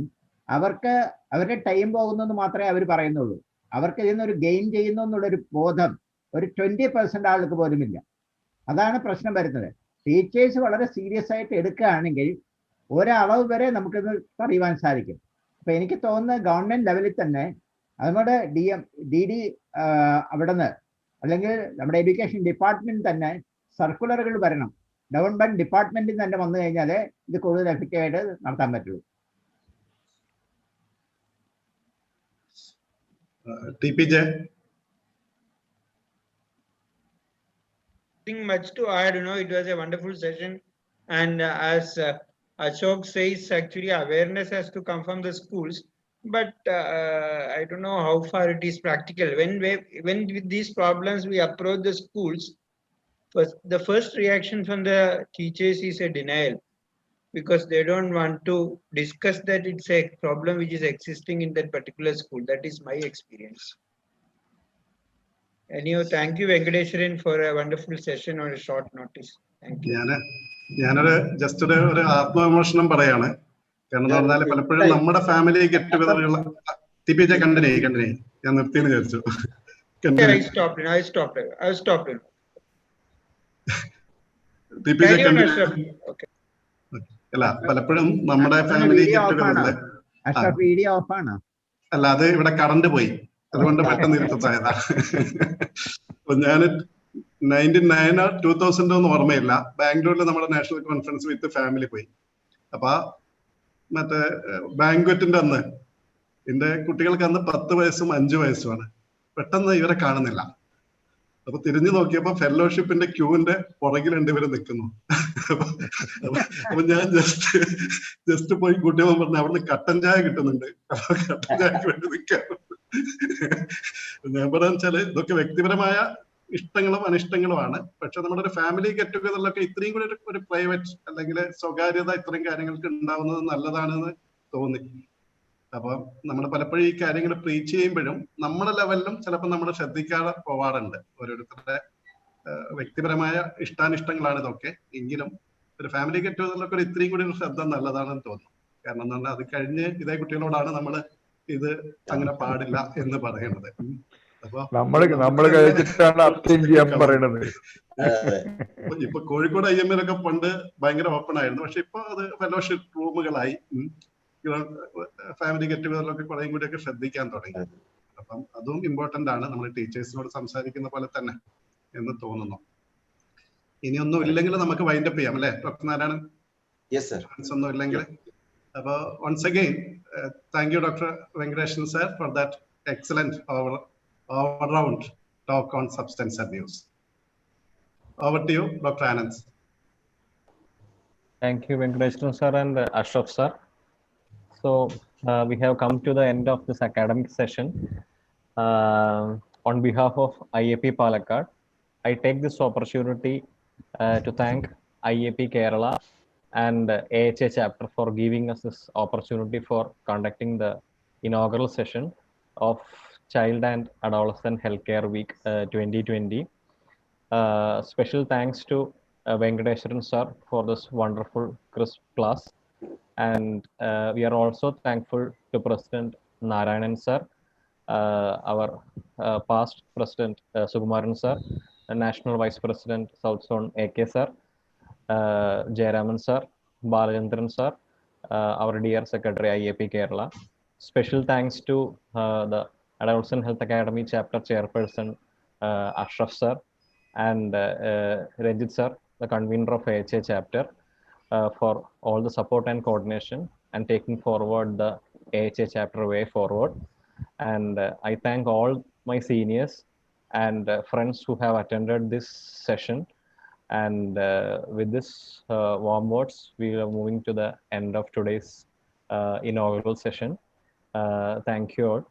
S9: അവർക്ക് അവരുടെ ടൈം പോകുന്നെന്ന് മാത്രമേ അവർ പറയുന്നുള്ളൂ. അവർക്ക് ഇതിൽ നിന്നൊരു ഗെയിൻ ചെയ്യുന്നു എന്നുള്ളൊരു ബോധം ഒരു 20% ആൾക്ക് പോലുമില്ല. അതാണ് പ്രശ്നം വരുന്നത്. ടീച്ചേഴ്സ് വളരെ സീരിയസ് ആയിട്ട് എടുക്കുകയാണെങ്കിൽ ഒരളവ് വരെ നമുക്കിത് പറയുവാൻ സാധിക്കും. അപ്പം എനിക്ക് തോന്നുന്നത് ഗവൺമെൻറ് ലെവലിൽ തന്നെ നമ്മുടെ DD അവിടെ നിന്ന് അല്ലെങ്കിൽ നമ്മുടെ എഡ്യൂക്കേഷൻ ഡിപ്പാർട്ട്മെൻറ്റ് തന്നെ സർക്കുലറുകൾ വരണം. ഗവൺമെൻറ് ഡിപ്പാർട്ട്മെൻറ്റിൽ തന്നെ വന്നു കഴിഞ്ഞാൽ ഇത് കൂടുതൽ എഫക്റ്റീവായിട്ട് നടത്താൻ പറ്റുള്ളൂ.
S8: TPJ.
S1: Nothing much to add. It was a wonderful session, and as Ashok says, actually awareness has to come from the schools, but I don't know how far it is practical. When with these problems we approach the schools, the first reaction from the teachers is a denial, because they don't want to discuss that it's a problem which is existing in that particular school. That is my experience. Anyhow, thank you, Venkateswaran, for a wonderful session on a short notice. Thank you.
S8: ഞാനൊരു just ഒരു ആത്മവിമർശനം പറയാണ്. കാരണം എന്ന് പറഞ്ഞാൽ പലപ്പോഴും നമ്മുടെ family get ടുഗദറുകൾ TPJ continue ഞാൻ നിർത്തിയെന്ന് വിചാരിച്ചു.
S1: I stopped.
S8: TPJ അല്ല, പലപ്പോഴും നമ്മുടെ ഫാമിലി ഗെറ്റ് ടുഗദറില് അല്ല, അത് ഇവിടെ കറണ്ട് പോയി, അതുകൊണ്ട് പെട്ടെന്ന് ഇരുത്തതായതാ. അപ്പൊ ഞാൻ 99 2000 ഒന്നും ഓർമ്മയില്ല, ബാംഗ്ലൂരിൽ നമ്മുടെ നാഷണൽ കോൺഫറൻസ് വിത്ത് ഫാമിലി പോയി. അപ്പൊ മറ്റേ ബാങ്ക്വറ്റിന്റെ അന്ന് എന്റെ കുട്ടികൾക്ക് അന്ന് 10 വയസ്സും 5 വയസ്സുമാണ്. പെട്ടെന്ന് ഇവരെ കാണുന്നില്ല. അപ്പൊ തിരിഞ്ഞു നോക്കിയപ്പോ ഫെലോഷിപ്പിന്റെ ക്യൂവിന്റെ പുറകിൽ ഇവര് നിൽക്കുന്നു. അപ്പൊ ഞാൻ ജസ്റ്റ് പോയി കുട്ടികൾ പറഞ്ഞു, അവിടുന്ന് കട്ടൻ ചായ കിട്ടുന്നുണ്ട്, കട്ടൻ ചായക്ക് വേണ്ടി നിൽക്കാറുണ്ട്. ഞാൻ പറയാന്ന് വെച്ചാല് ഇതൊക്കെ വ്യക്തിപരമായ ഇഷ്ടങ്ങളും അനിഷ്ടങ്ങളുമാണ്. പക്ഷെ നമ്മുടെ ഒരു ഫാമിലി ഗെറ്റ് ടുഗദറിലൊക്കെ ഇത്രയും കൂടി ഒരു പ്രൈവറ്റ് അല്ലെങ്കിൽ സ്വകാര്യത ഇത്രയും കാര്യങ്ങൾക്ക് ഉണ്ടാവുന്നത് നല്ലതാണെന്ന് തോന്നി. അപ്പൊ നമ്മൾ പലപ്പോഴും ഈ കാര്യങ്ങൾ പ്രീച്ച് ചെയ്യുമ്പോഴും നമ്മുടെ ലെവലിലും ചിലപ്പോൾ നമ്മൾ ശ്രദ്ധിക്കാതെ പോവാറുണ്ട്. ഓരോരുത്തരുടെ വ്യക്തിപരമായ ഇഷ്ടാനിഷ്ടങ്ങളാണ് ഇതൊക്കെ. എങ്കിലും ഒരു ഫാമിലി ഗെറ്റ് ടുഗദറിലൊക്കെ ഒരു ഇത്രയും കൂടി ഒരു ശ്രദ്ധ നല്ലതാണെന്ന് തോന്നുന്നു. കാരണം എന്ന് പറഞ്ഞാൽ അത് കഴിഞ്ഞ് ഇതേ കുട്ടികളോടാണ് നമ്മൾ ഇത് അങ്ങനെ പാടില്ല എന്ന് പറയുന്നത്. അപ്പൊ ഇപ്പൊ കോഴിക്കോട് IMLൊക്കെ പണ്ട് ഭയങ്കര ഓപ്പൺ ആയിരുന്നു. പക്ഷെ ഇപ്പൊ അത് ഫെലോഷിപ്പ് റൂമുകളായി, ഫാമിലി ഗെറ്റ് ടുഗദറിലൊക്കെ കുറെ കൂടിയൊക്കെ ശ്രദ്ധിക്കാൻ തുടങ്ങി. അപ്പം അതും ഇമ്പോർട്ടന്റ് ആണ്, നമ്മൾ ടീച്ചേഴ്സിനോട് സംസാരിക്കുന്ന പോലെ തന്നെ എന്ന് തോന്നുന്നു. ഇനിയൊന്നും ഇല്ലെങ്കിൽ നമുക്ക് വൈൻഡപ്പ് ചെയ്യാം അല്ലെ ഡോക്ടർ നാരായണൻ? ഒന്നും ഇല്ലെങ്കിൽ അപ്പൊ once again thank you Dr. Venkateswaran sir for that excellent all-round talk on substance abuse. Over to you, Dr. Anand.
S3: Thank you, Venkateswaran sir and Ashraf sir. So we have come to the end of this academic session. On behalf of IAP Palakkad, I take this opportunity to thank IAP Kerala and AHA chapter for giving us this opportunity for conducting the inaugural session of Child and Adolescent Healthcare Week 2020. Special thanks to Venkateswaran sir for this wonderful crisp class. And we are also thankful to President Narayanan sir, our past President Sukumaran sir, National Vice President South Zone AK sir, Jayaraman sir, Balachandran sir, our dear Secretary IAP Kerala. Special thanks to the Adolescent Health Academy Chapter Chairperson Ashraf sir and Ranjit sir, the convener of AHA Chapter, for all the support and coordination and taking forward the AHA Chapter way forward. And I thank all my seniors and friends who have attended this session. And with this warm words, we are moving to the end of today's inaugural session. Thank you all.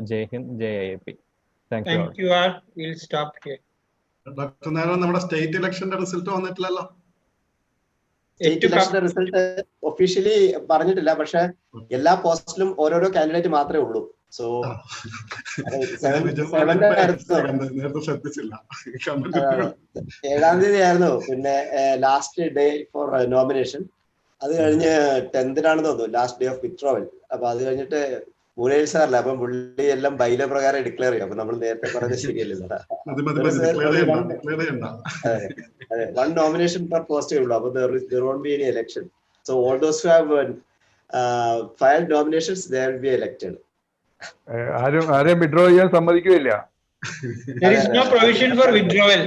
S3: Jai Hind, Jai IAP. Thank you all.
S1: Thank you all. We'll stop here.
S8: Doctor Narayanan, നമ്മുടെ state ഇലക്ഷന്റെ result വന്നിട്ടില്ലല്ലോ.
S2: State ഇലക്ഷന്റെ result officially പറഞ്ഞിട്ടില്ല, പക്ഷെ എല്ലാ പോസ്റ്റിലും ഓരോരോ candidate മാത്രമേ ഉള്ളൂ. സോ
S8: നേരത്തെ ശ്രദ്ധിച്ചില്ല.
S2: 7-ാം തീയതി ആയിരുന്നു പിന്നെ ലാസ്റ്റ് ഡേ ഫോർ നോമിനേഷൻ. അത് കഴിഞ്ഞ് 10th-നാണെന്ന് തോന്നുന്നു ലാസ്റ്റ് ഡേ ഓഫ് വിത്ഡ്രോവൽ. അപ്പൊ അത് കഴിഞ്ഞിട്ട് മുരേൽ സാറില്ല, അപ്പം പുള്ളി എല്ലാം ബൈല പ്രകാരം ഡിക്ലെയർ ചെയ്യും. അപ്പൊ നമ്മൾ നേരത്തെ പറയുന്നത് ശരിയല്ലല്ലോ. അതെ, 1 nomination per post ഉള്ളൂ. അപ്പൊ there won't be any election. So all those who have filed nominations, they will be elected.
S10: ആരെയും വിഡ്രോ ചെയ്യാൻ സമ്മതിക്കുകയില്ല.
S1: There is no provision for withdrawal.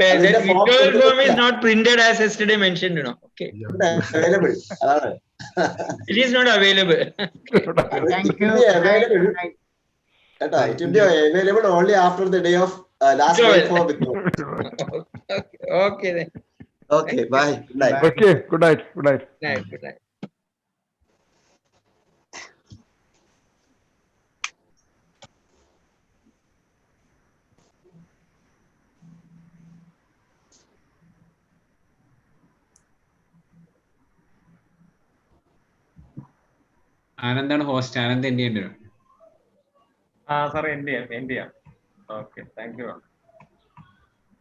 S1: That withdrawal form is not printed as yesterday mentioned, you know. Okay.
S2: Available.
S1: It is not available.
S9: Thank you.
S2: It will be available only after the day of last day for withdrawal.
S1: Okay then.
S2: Okay, bye. Good night.
S10: Okay, good night. Good night.
S1: Good night.
S7: ആനന്ദാണ് host. Anand എന്ത് ചെയ്യേണ്ടി വരും?
S3: Sir, India. Okay, thank you all.